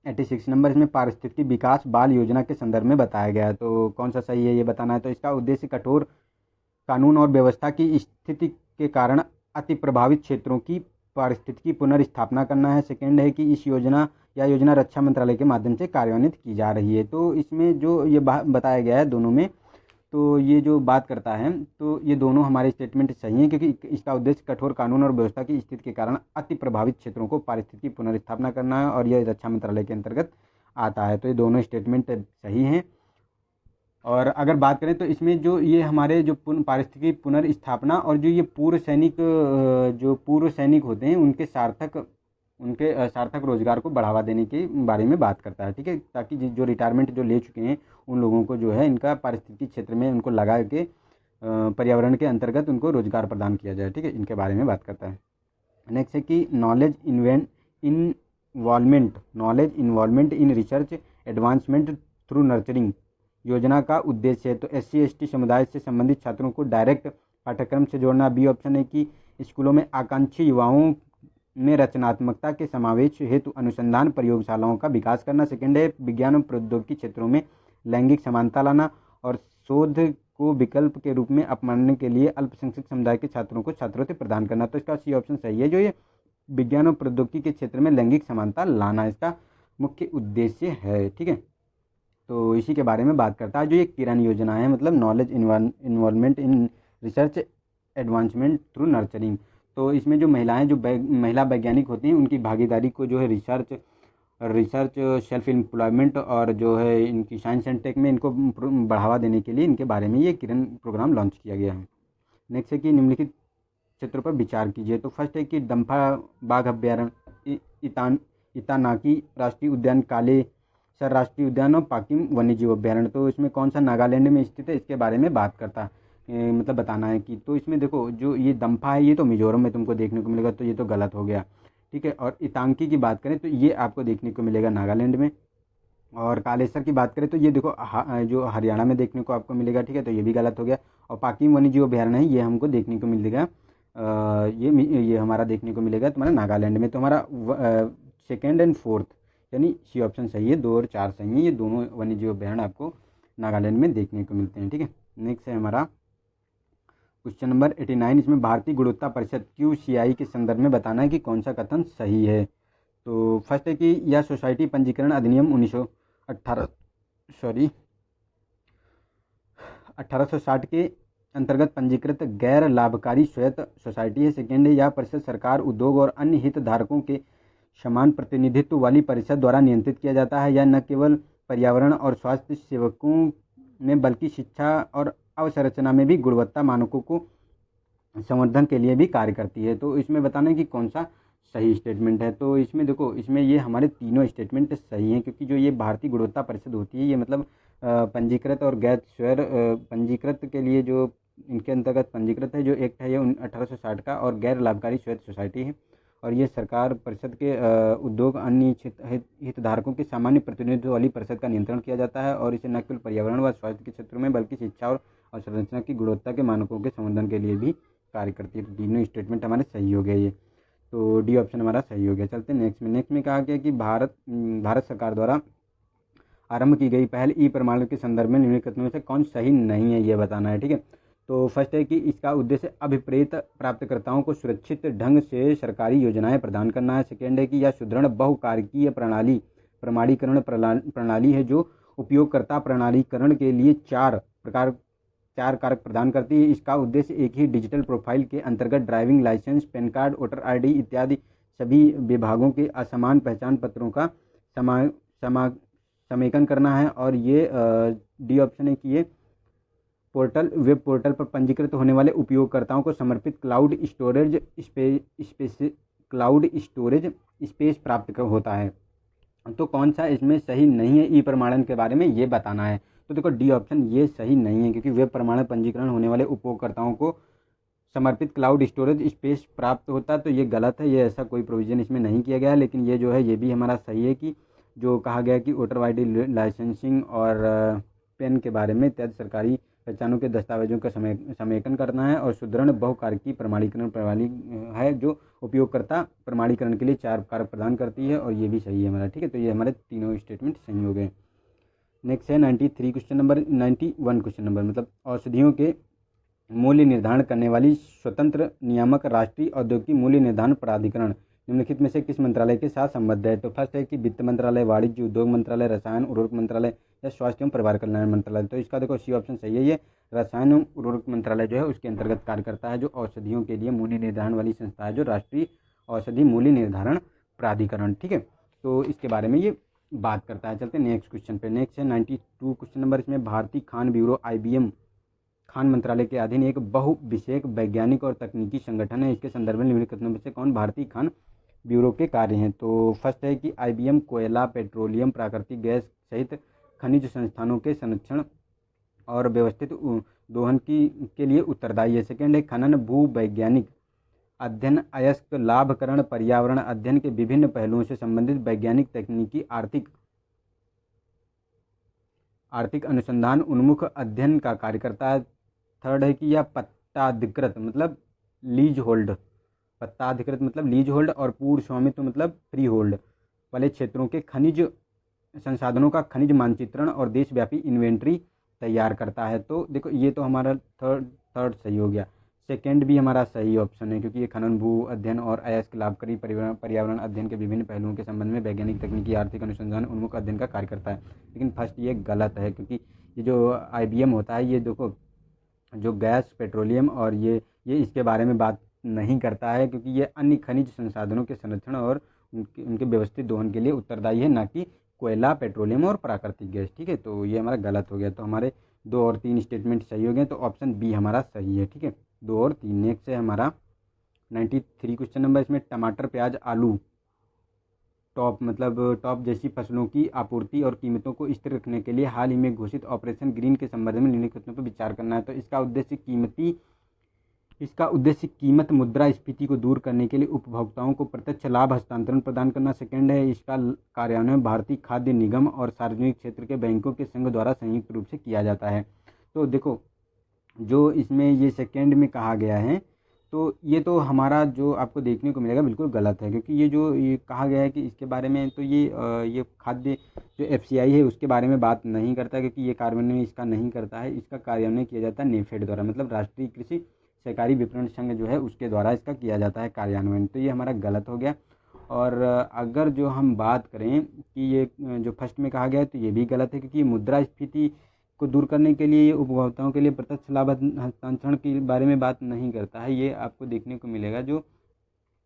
86 नंबर, इसमें पारिस्थितिकी विकास बाल योजना के संदर्भ में बताया गया है, तो कौन सा सही है ये बताना है। तो इसका उद्देश्य कठोर कानून और व्यवस्था की स्थिति के कारण अति प्रभावित क्षेत्रों की पारिस्थितिकी पुनर्स्थापना करना है। सेकंड है कि इस योजना रक्षा मंत्रालय के माध्यम से कार्यान्वित की जा रही है। तो इसमें जो ये बताया गया है दोनों में, तो ये जो बात करता है, तो ये दोनों हमारे स्टेटमेंट सही हैं, क्योंकि इसका उद्देश्य कठोर कानून और व्यवस्था की स्थिति के कारण अति प्रभावित क्षेत्रों को पारिस्थितिकी पुनर्स्थापना करना है, और यह रक्षा मंत्रालय के अंतर्गत आता है। तो ये दोनों स्टेटमेंट सही हैं। और अगर बात करें तो इसमें जो ये हमारे जो पारिस्थितिकी पुनर्स्थापना और जो ये पूर्व सैनिक होते हैं उनके सार्थक रोजगार को बढ़ावा देने के बारे में बात करता है, ठीक है, ताकि जो रिटायरमेंट जो ले चुके हैं उन लोगों को जो है इनका पारिस्थितिकी क्षेत्र में उनको लगा के पर्यावरण के अंतर्गत उनको रोजगार प्रदान किया जाए, ठीक है, इनके बारे में बात करता है। नेक्स्ट है कि knowledge involvement in research advancement through nurturing योजना का उद्देश्य है। तो SC/ST समुदाय से संबंधित छात्रों को डायरेक्ट पाठ्यक्रम से जोड़ना। बी ऑप्शन है कि स्कूलों में आकांक्षी युवाओं में रचनात्मकता के समावेश हेतु अनुसंधान प्रयोगशालाओं का विकास करना। सेकेंड है विज्ञान और प्रौद्योगिकी क्षेत्रों में लैंगिक समानता लाना, और शोध को विकल्प के रूप में अपनाने के लिए अल्पसंख्यक समुदाय के छात्रों को छात्रवृत्ति प्रदान करना। तो इसका सी ऑप्शन सही है, जो ये विज्ञान और प्रौद्योगिकी के क्षेत्र में लैंगिक समानता लाना इसका मुख्य उद्देश्य है, ठीक है। तो इसी के बारे में बात करता है। जो ये किरण योजना है, मतलब knowledge involvement in research advancement through nurturing, तो इसमें जो महिलाएं जो महिला वैज्ञानिक होती हैं उनकी भागीदारी को जो है रिसर्च सेल्फ एम्प्लॉयमेंट और जो है इनकी साइंस एंड टेक में इनको बढ़ावा देने के लिए इनके बारे में ये किरण प्रोग्राम लॉन्च किया गया है। नेक्स्ट है कि निम्नलिखित क्षेत्रों पर विचार कीजिए। तो फर्स्ट है कि दम्फा बाघ अभ्यारण्य, इतानाकी राष्ट्रीय उद्यान, कालेसर राष्ट्रीय उद्यान और पाकिम वन्यजीव अभ्यारण्य। तो इसमें कौन सा नागालैंड में स्थित है इसके बारे में बात करता है, मतलब बताना है कि। तो इसमें देखो जो ये दम्फा है ये तो मिजोरम में तुमको देखने को मिलेगा, तो ये तो गलत हो गया, ठीक है। और इतांकी की बात करें तो ये आपको देखने को मिलेगा नागालैंड में। और कालेसर की बात करें तो ये देखो जो हरियाणा में देखने को आपको मिलेगा, ठीक है, तो ये भी गलत हो गया। और पाकिम वन्यजीव अभ्यारण्य है ये हमको देखने को मिलेगा, ये हमारा देखने को मिलेगा तुम्हारा नागालैंड में। तो हमारा सेकेंड एंड फोर्थ यानी सी ऑप्शन सही है, 2 और 4 सही है, ये दोनों वन्यजीव अभ्यारण्य आपको नागालैंड में देखने को मिलते हैं, ठीक है। नेक्स्ट है हमारा क्वेश्चन नंबर 89, इसमें भारतीय गुणवत्ता परिषद QCI के संदर्भ में बताना है कि कौन सा कथन सही है। तो फर्स्ट है कि यह सोसाइटी पंजीकरण अधिनियम 1860 के अंतर्गत पंजीकृत गैर लाभकारी स्वायत्त सोसाइटी है। सेकेंड है, यह परिषद सरकार, उद्योग और अन्य हितधारकों के समान प्रतिनिधित्व वाली परिषद द्वारा नियंत्रित किया जाता है। यह न केवल पर्यावरण और स्वास्थ्य सेवकों में बल्कि शिक्षा और अवसंरचना में भी गुणवत्ता मानकों को संवर्धन के लिए भी कार्य करती है। तो इसमें बताना है कि कौन सा सही स्टेटमेंट है। तो इसमें देखो, इसमें ये हमारे तीनों स्टेटमेंट सही हैं, क्योंकि जो ये भारतीय गुणवत्ता परिषद होती है, ये मतलब पंजीकृत और गैर स्वर पंजीकृत के लिए जो इनके अंतर्गत पंजीकृत है जो एक्ट है ये 1860 का, और गैर लाभकारी स्वायत्त सोसाइटी है। और ये सरकार परिषद के उद्योग अन्य हितधारकों के सामान्य प्रतिनिधित्व वाली परिषद का नियंत्रण किया जाता है, और इसे न केवल पर्यावरण व स्वास्थ्य के क्षेत्रों में बल्कि शिक्षा और अवसंरचना की गुणवत्ता के मानकों के संवर्धन के लिए भी कार्य करती है। तो तीनों स्टेटमेंट हमारे सही हो गए ये, तो डी ऑप्शन हमारा सही हो गया। चलते हैं नेक्स्ट में कहा गया कि भारत सरकार द्वारा आरंभ की गई पहल ई प्रमाणन के संदर्भ में निम्नलिखित में से कौन सही नहीं है, ये बताना है। ठीक है, तो फर्स्ट है कि इसका उद्देश्य अभिप्रेत प्राप्तकर्ताओं को सुरक्षित ढंग से सरकारी योजनाएं प्रदान करना है। सेकेंड है कि यह सुदृढ़ बहुकारकीय प्रमाणीकरण प्रणाली है जो उपयोगकर्ता प्रमाणीकरण के लिए चार कारक प्रदान करती है। इसका उद्देश्य एक ही डिजिटल प्रोफाइल के अंतर्गत driving licence, PAN card, voter ID इत्यादि सभी विभागों के असमान पहचान पत्रों का समेकन करना है। और ये डी ऑप्शन है कि ये वेब पोर्टल पर पंजीकृत होने वाले उपयोगकर्ताओं को समर्पित क्लाउड स्पेस प्राप्त होता है। तो कौन सा इसमें सही नहीं है ई प्रमाणन के बारे में, ये बताना है। तो देखो डी ऑप्शन ये सही नहीं है, क्योंकि वेब प्रमाणन पंजीकरण होने वाले उपयोगकर्ताओं को समर्पित क्लाउड स्टोरेज स्पेस प्राप्त होता है, तो ये गलत है, ये ऐसा कोई प्रोविजन इसमें नहीं किया गया है। लेकिन ये जो है ये भी हमारा सही है कि जो कहा गया कि वोटर ID लाइसेंसिंग और पेन के बारे में इत्यादि सरकारी पहचानों के दस्तावेजों का समेकन करना है, और सुदृढ़ बहुकारकीय प्रमाणीकरण प्रणाली है जो उपयोगकर्ता प्रमाणीकरण के लिए चार कारक प्रदान करती है, और ये भी सही है हमारा। ठीक है, तो ये हमारे तीनों स्टेटमेंट सही हो गए। नेक्स्ट है 91 क्वेश्चन नंबर, मतलब औषधियों के मूल्य निर्धारण करने वाली स्वतंत्र नियामक राष्ट्रीय औद्योगिक मूल्य निर्धारण प्राधिकरण निम्नलिखित में से किस मंत्रालय के साथ संबद्ध है। तो फर्स्ट है कि वित्त मंत्रालय, वाणिज्य उद्योग मंत्रालय, रसायन उर्वरक मंत्रालय या स्वास्थ्य एवं परिवार कल्याण मंत्रालय। तो इसका देखो सी ऑप्शन सही है, ये रसायन एवं उर्वरक मंत्रालय जो है उसके अंतर्गत कार्य करता है, जो औषधियों के लिए मूल्य निर्धारण वाली संस्था है, जो राष्ट्रीय औषधि मूल्य निर्धारण प्राधिकरण। ठीक है, तो इसके बारे में ये बात करता है। चलते हैं नेक्स्ट क्वेश्चन पे। नेक्स्ट है 92 क्वेश्चन नंबर, इसमें भारतीय खान ब्यूरो IBM खान मंत्रालय के अधीन एक बहुविषयक वैज्ञानिक और तकनीकी संगठन है। इसके संदर्भ में निम्नलिखित में से कौन भारतीय खान ब्यूरो के कार्य हैं। तो फर्स्ट है कि IBM कोयला, पेट्रोलियम, प्राकृतिक गैस सहित खनिज संस्थानों के संरक्षण और व्यवस्थित दोहन के लिए उत्तरदायी है। सेकेंड है खनन, भू वैज्ञानिक अध्ययन, अयस्क लाभकरण, पर्यावरण अध्ययन के विभिन्न पहलुओं से संबंधित वैज्ञानिक, तकनीकी, आर्थिक अनुसंधान उन्मुख अध्ययन का कार्य करता है। थर्ड है कि यह पट्टाधिकृत मतलब लीज होल्ड और पूर्ण स्वामित्व मतलब फ्री होल्ड वाले क्षेत्रों के खनिज संसाधनों का खनिज मानचित्रण और देशव्यापी इन्वेंट्री तैयार करता है। तो देखो ये तो हमारा थर्ड सही हो गया। सेकेंड भी हमारा सही ऑप्शन है, क्योंकि ये खनन, भू अध्ययन और अयस्क लाभकारी पर्यावरण अध्ययन के विभिन्न पहलुओं के संबंध में वैज्ञानिक, तकनीकी, आर्थिक अनुसंधान उन्मुख अध्ययन का कार्य करता है। लेकिन फर्स्ट ये गलत है, क्योंकि ये जो IBM होता है ये देखो जो गैस, पेट्रोलियम और ये इसके बारे में बात नहीं करता है, क्योंकि ये अन्य खनिज संसाधनों के संरक्षण और उनके व्यवस्थित दोहन के लिए उत्तरदायी है, ना कि कोयला, पेट्रोलियम और प्राकृतिक गैस। ठीक है, तो ये हमारा गलत हो गया। तो हमारे 2 और 3 स्टेटमेंट सही हो गए, तो ऑप्शन बी हमारा सही है। ठीक है, 2 और 3। नेक्स्ट है हमारा 93 क्वेश्चन नंबर, इसमें टमाटर, प्याज, आलू टॉप जैसी फसलों की आपूर्ति और कीमतों को स्थिर रखने के लिए हाल ही में घोषित ऑपरेशन ग्रीन के संबंध में निम्नलिखित पर विचार करना है। तो इसका उद्देश्य कीमत मुद्रास्फीति को दूर करने के लिए उपभोक्ताओं को प्रत्यक्ष लाभ हस्तांतरण प्रदान करना। सेकेंड है इसका कार्यान्वयन भारतीय खाद्य निगम और सार्वजनिक क्षेत्र के बैंकों के संघ द्वारा संयुक्त रूप से किया जाता है। तो देखो जो इसमें ये सेकेंड में कहा गया है, तो ये तो हमारा जो आपको देखने को मिलेगा बिल्कुल गलत है, क्योंकि ये कहा गया है कि इसके बारे में तो ये खाद्य जो FCI है उसके बारे में बात नहीं करता, क्योंकि ये कार्यान्वयन इसका नहीं करता है। इसका कार्यान्वयन किया जाता है नेफेड द्वारा, मतलब राष्ट्रीय कृषि सहकारी विपणन संघ जो है उसके द्वारा इसका किया जाता है कार्यान्वयन। तो ये हमारा गलत हो गया। और अगर जो हम बात करें कि ये जो फर्स्ट में कहा गया है तो ये भी गलत है, क्योंकि मुद्रास्फीति को दूर करने के लिए ये उपभोक्ताओं के लिए प्रत्यक्ष लाभ हस्तांतरण के बारे में बात नहीं करता है। ये आपको देखने को मिलेगा जो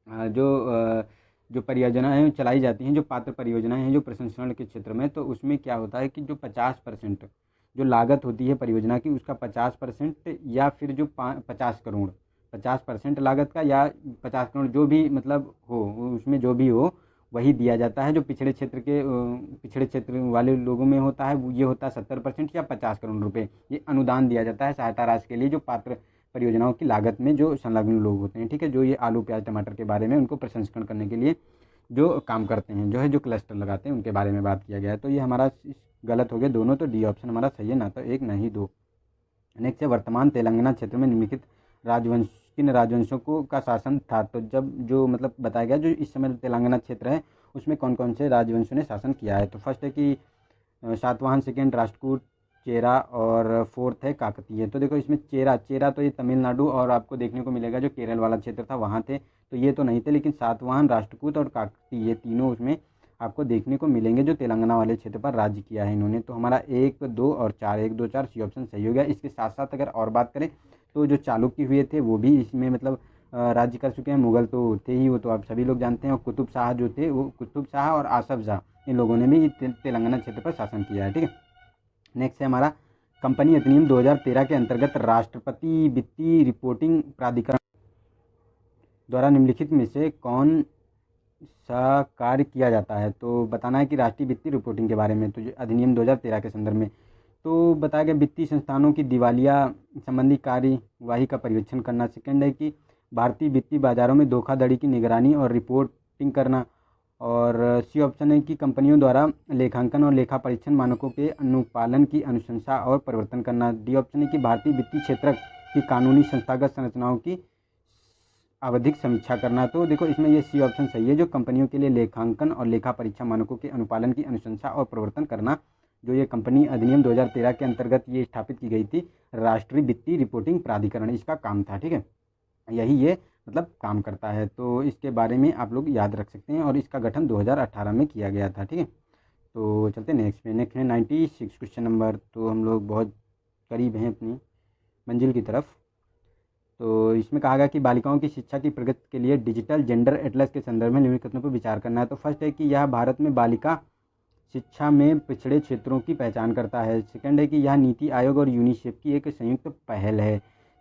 अ, जो अ, जो परियोजनाएं चलाई जाती हैं, जो पात्र परियोजनाएं हैं जो प्रसंस्करण के क्षेत्र में, तो उसमें क्या होता है कि जो 50% जो लागत होती है परियोजना की, उसका 50% या फिर जो 50 करोड़ 50% लागत का या 50 करोड़ जो भी मतलब हो, उसमें जो भी हो वही दिया जाता है। जो पिछड़े क्षेत्र वाले लोगों में होता है ये होता है 70% या 50 करोड़ रुपए, ये अनुदान दिया जाता है सहायता राशि के लिए जो पात्र परियोजनाओं की लागत में जो संलग्न लोग होते हैं। ठीक है, जो ये आलू प्याज टमाटर के बारे में उनको प्रसंस्करण करने के लिए जो काम करते हैं, जो क्लस्टर लगाते हैं, उनके बारे में बात किया गया है। तो ये हमारा गलत हो गया दोनों, तो डी ऑप्शन हमारा सही है, ना तो एक ना ही दो। नेक्स्ट है, वर्तमान तेलंगाना क्षेत्र में निम्नलिखित राजवंश किन राजवंशों को का शासन था। तो जब जो मतलब बताया गया जो इस समय तेलंगाना क्षेत्र है उसमें कौन कौन से राजवंशों ने शासन किया है। तो फर्स्ट है कि सातवाहन, सेकेंड राष्ट्रकूट, चेरा और फोर्थ है काकतीय। तो देखो इसमें चेरा चेरा तो ये तमिलनाडु और आपको देखने को मिलेगा जो केरल वाला क्षेत्र था वहाँ थे, तो ये तो नहीं थे। लेकिन सातवाहन, राष्ट्रकूट और काकतीय ये तीनों उसमें आपको देखने को मिलेंगे जो तेलंगाना वाले क्षेत्र पर राज्य किया है इन्होंने। तो हमारा 1, 2 और 4, 1, 2, 4 सी ऑप्शन सही हो गया। इसके साथ साथ अगर और बात करें तो जो चालुक्य हुए थे वो भी इसमें मतलब राज्य कर चुके हैं। मुगल तो थे ही, वो तो आप सभी लोग जानते हैं। और कुतुब शाह जो थे वो कुतुब शाह और आसफ शाह इन लोगों ने भी तेलंगाना क्षेत्र पर शासन किया है। ठीक है, नेक्स्ट है हमारा कंपनी अधिनियम 2013 के अंतर्गत राष्ट्रपति वित्तीय रिपोर्टिंग प्राधिकरण द्वारा निम्नलिखित में से कौन सा कार्य किया जाता है। तो बताना है कि राष्ट्रीय वित्तीय रिपोर्टिंग के बारे में, तो जो अधिनियम 2013 के संदर्भ में तो बताया गया वित्तीय संस्थानों की दिवालिया संबंधी कार्यवाही का पर्यवेक्षण करना। सेकंड है कि भारतीय वित्तीय बाजारों में धोखाधड़ी की निगरानी और रिपोर्टिंग करना। और सी ऑप्शन है कि कंपनियों द्वारा लेखांकन और लेखा परीक्षण मानकों के अनुपालन की अनुशंसा और परिवर्तन करना। डी ऑप्शन है कि भारतीय वित्तीय क्षेत्र की कानूनी संस्थागत संरचनाओं की आवधिक समीक्षा करना। तो देखो इसमें ये सी ऑप्शन सही है, जो कंपनियों के लिए लेखांकन और लेखा परीक्षा मानकों के अनुपालन की अनुशंसा और परिवर्तन करना। जो ये कंपनी अधिनियम 2013 के अंतर्गत ये स्थापित की गई थी राष्ट्रीय वित्तीय रिपोर्टिंग प्राधिकरण, इसका काम था। ठीक है, यही ये मतलब काम करता है। तो इसके बारे में आप लोग याद रख सकते हैं और इसका गठन 2018 में किया गया था। ठीक है, तो चलते नेक्स्ट में। नेक्स्ट है 96 क्वेश्चन नंबर। तो हम लोग बहुत करीब हैं अपनी मंजिल की तरफ। तो इसमें कहा गया कि बालिकाओं की शिक्षा की प्रगति के लिए डिजिटल जेंडर एटलस के संदर्भ में निम्नलिखित कथनों पर विचार करना है। तो फर्स्ट है कि यह भारत में बालिका शिक्षा में पिछड़े क्षेत्रों की पहचान करता है। सेकंड है कि यह नीति आयोग और यूनिसेफ की एक संयुक्त पहल है।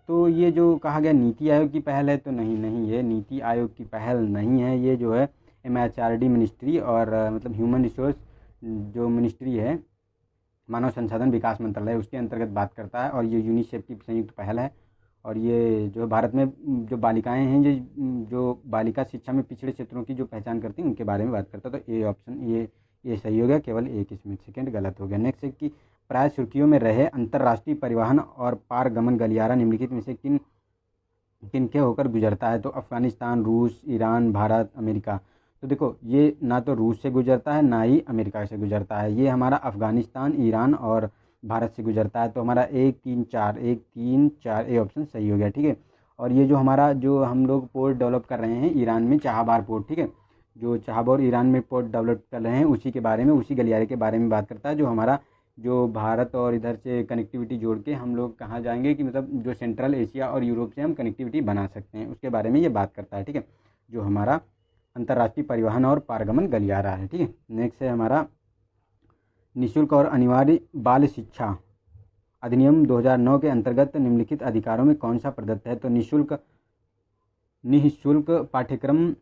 तो ये जो कहा गया नीति आयोग की पहल है, तो नहीं ये नीति आयोग की पहल नहीं है। ये जो है MHRD मिनिस्ट्री और मतलब ह्यूमन रिसोर्स जो मिनिस्ट्री है, मानव संसाधन विकास मंत्रालय, उसके अंतर्गत बात करता है और ये यूनिसेफ की संयुक्त पहल है। और ये जो भारत में जो बालिकाएं हैं जो बालिका शिक्षा में पिछड़े क्षेत्रों की जो पहचान करती हैं उनके बारे में बात करता है। तो ए ऑप्शन ये सही हो गया, केवल एक इसमें सेकंड गलत हो गया। नेक्स्ट है कि प्राय सुर्खियों में रहे अंतर्राष्ट्रीय परिवहन और पारगमन गलियारा निम्नलिखित में से किन के होकर गुजरता है। तो अफगानिस्तान, रूस, ईरान, भारत, अमेरिका। तो देखो ये ना तो रूस से गुजरता है ना ही अमेरिका से गुजरता है, ये हमारा अफगानिस्तान, ईरान और भारत से गुजरता है। तो हमारा 1, 3, 4 ए ऑप्शन सही हो गया। ठीक है, और ये जो हमारा जो हम लोग पोर्ट डेवलप कर रहे हैं ईरान में, चाहबार पोर्ट, ठीक है, जो चाहबार ईरान में पोर्ट डेवलप कर रहे हैं उसी के बारे में, उसी गलियारे के बारे में बात करता है। जो हमारा जो भारत और इधर से कनेक्टिविटी जोड़ के हम लोग कहाँ जाएंगे कि मतलब जो सेंट्रल एशिया और यूरोप से हम कनेक्टिविटी बना सकते हैं, उसके बारे में ये बात करता है। ठीक है, जो हमारा अंतर्राष्ट्रीय परिवहन और पारगमन गलियारा है। ठीक है, नेक्स्ट है हमारा निःशुल्क और अनिवार्य बाल शिक्षा अधिनियम 2009 के अंतर्गत निम्नलिखित अधिकारों में कौन सा प्रदत्त है। तो निःशुल्क पाठ्यक्रम,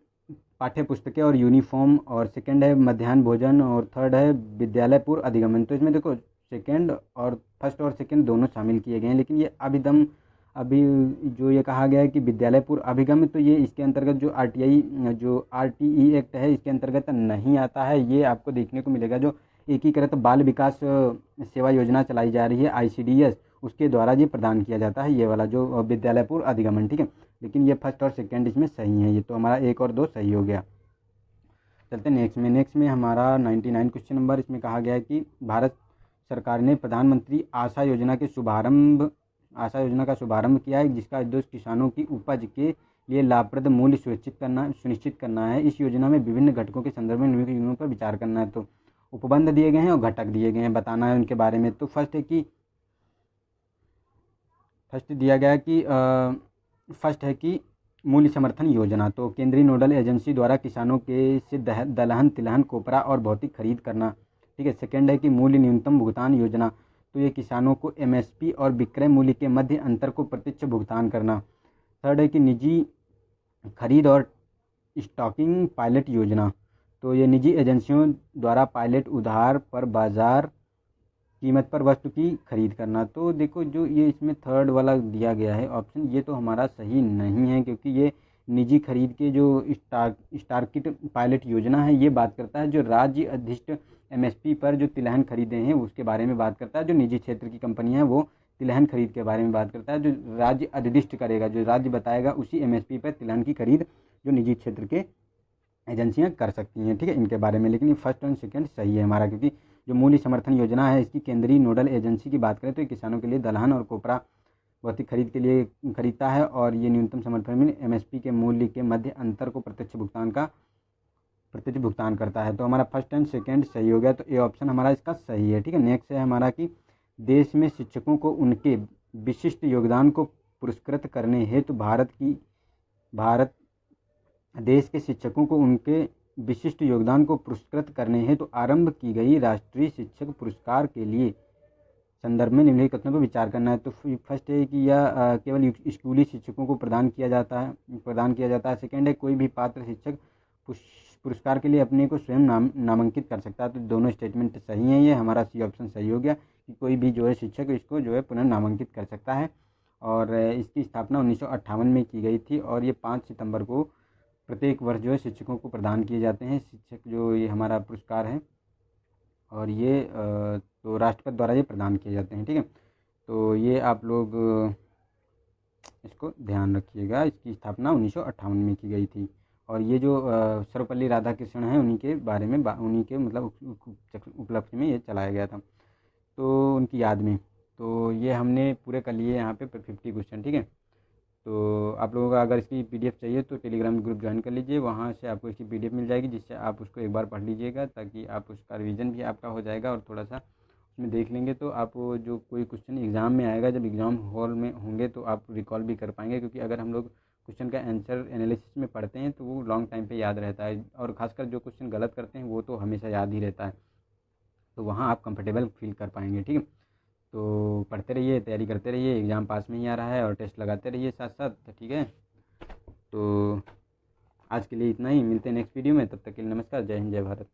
पाठ्य पुस्तकें और यूनिफॉर्म, और सेकंड है मध्याह्न भोजन, और थर्ड है विद्यालय पूर्व अधिगमन। तो इसमें देखो सेकंड और फर्स्ट और सेकंड दोनों शामिल किए गए हैं, लेकिन ये अभी जो ये कहा गया है कि विद्यालय पूर्व अभिगम, तो ये इसके अंतर्गत जो RTE एक्ट है इसके अंतर्गत नहीं आता है। ये आपको देखने को मिलेगा जो एकीकृत बाल विकास सेवा योजना चलाई जा रही है ICDS, उसके द्वारा ये प्रदान किया जाता है, ये वाला जो विद्यालय पूर्व अधिगमन। ठीक है, लेकिन ये फर्स्ट और सेकंड इसमें सही है, ये तो हमारा 1 और 2 सही हो गया। चलते नेक्स्ट में हमारा 99 क्वेश्चन नंबर। इसमें कहा गया है कि भारत सरकार ने प्रधानमंत्री आशा योजना का शुभारंभ किया है, जिसका उद्देश्य किसानों की उपज के लिए लाभप्रद मूल्य सुनिश्चित करना है। इस योजना में विभिन्न घटकों के संदर्भ में निम्नलिखित योजनाओं पर विचार करना है। तो उपबंध दिए गए हैं और घटक दिए गए हैं, बताना है उनके बारे में। तो फर्स्ट दिया गया है कि फर्स्ट है कि मूल्य समर्थन योजना। तो केंद्रीय नोडल एजेंसी द्वारा किसानों के से दलहन तिलहन कोपरा और भौतिक खरीद करना। ठीक है। सेकंड है कि मूल्य न्यूनतम भुगतान योजना। तो ये किसानों को एमएसपी और विक्रय मूल्य के मध्य अंतर को प्रत्यक्ष भुगतान करना। थर्ड है कि निजी खरीद और स्टॉकिंग पायलट योजना। तो ये निजी एजेंसियों द्वारा पायलट उधार पर बाजार कीमत पर वस्तु की खरीद करना। तो देखो जो ये इसमें थर्ड वाला दिया गया है ऑप्शन, ये तो हमारा सही नहीं है, क्योंकि ये निजी खरीद के जो स्टारकिट पायलट योजना है ये बात करता है जो राज्य अधिष्ठ एमएसपी पर जो तिलहन खरीदे हैं उसके बारे में बात करता है। जो निजी क्षेत्र की कंपनियां हैं वो तिलहन खरीद के बारे में बात करता है। जो राज्य अधिष्ठ करेगा, जो राज्य बताएगा, उसी एमएसपी पर तिलहन की खरीद जो निजी क्षेत्र के एजेंसियां कर सकती हैं। ठीक है, इनके बारे में। लेकिन ये फर्स्ट और सेकंड सही है हमारा, क्योंकि जो मूल्य समर्थन योजना है इसकी केंद्रीय नोडल एजेंसी की बात करें तो ये किसानों के लिए दलहन और कोपरा भौतिक खरीद के लिए खरीदता है, और ये न्यूनतम समर्थन में एमएसपी के मूल्य के मध्य अंतर को प्रत्यक्ष भुगतान करता है। तो हमारा फर्स्ट एंड सेकंड सही हो गया, तो ये ऑप्शन हमारा इसका सही है। ठीक है। नेक्स्ट है हमारा कि देश में शिक्षकों को उनके विशिष्ट योगदान को पुरस्कृत करने हेतु देश के शिक्षकों को उनके विशिष्ट योगदान को पुरस्कृत करने हेतु आरंभ की गई राष्ट्रीय शिक्षक पुरस्कार के लिए संदर्भ में निम्नलिखित कथनों पर विचार करना है। तो फर्स्ट है कि यह केवल स्कूली शिक्षकों को प्रदान किया जाता है। सेकंड है कोई भी पात्र शिक्षक पुरस्कार के लिए अपने को स्वयं नामांकित कर सकता है। तो दोनों स्टेटमेंट सही हैं, ये हमारा सी ऑप्शन सही हो गया कि कोई भी जो है शिक्षक इसको जो है पुनर्नामांकित कर सकता है। और इसकी स्थापना 1958 में की गई थी, और ये 5 सितंबर को प्रत्येक वर्ष जो है शिक्षकों को प्रदान किए जाते हैं शिक्षक जो ये हमारा पुरस्कार है, और ये तो राष्ट्रपति द्वारा ये प्रदान किए जाते हैं। ठीक है। तो ये आप लोग इसको ध्यान रखिएगा, इसकी स्थापना 1958 में की गई थी। और ये जो सर्वपल्ली राधाकृष्णन है उन्हीं के बारे में उन्हीं के मतलब उपलक्ष्य में ये चलाया गया था, तो उनकी याद में। तो ये हमने पूरे कर लिए यहाँ पे 50 क्वेश्चन। ठीक है। तो आप लोगों का अगर इसकी पीडीएफ चाहिए तो टेलीग्राम ग्रुप ज्वाइन कर लीजिए, वहाँ से आपको इसकी पीडीएफ मिल जाएगी, जिससे आप उसको एक बार पढ़ लीजिएगा, ताकि आप उसका रिवीजन भी आपका हो जाएगा और थोड़ा सा उसमें देख लेंगे तो आप जो कोई क्वेश्चन एग्ज़ाम में आएगा, जब एग्ज़ाम हॉल में होंगे तो आप रिकॉल भी कर पाएंगे। क्योंकि अगर हम लोग क्वेश्चन का आंसर एनालिसिस में पढ़ते हैं तो वो लॉन्ग टाइम पे याद रहता है, और ख़ासकर जो क्वेश्चन गलत करते हैं वो तो हमेशा याद ही रहता है, तो वहाँ आप कंफर्टेबल फील कर पाएंगे। ठीक है। तो पढ़ते रहिए, तैयारी करते रहिए, एग्ज़ाम पास में ही आ रहा है, और टेस्ट लगाते रहिए साथ साथ। ठीक है। तो आज के लिए इतना ही, मिलते हैं नेक्स्ट वीडियो में, तब तक के लिए नमस्कार, जय हिंद, जय भारत।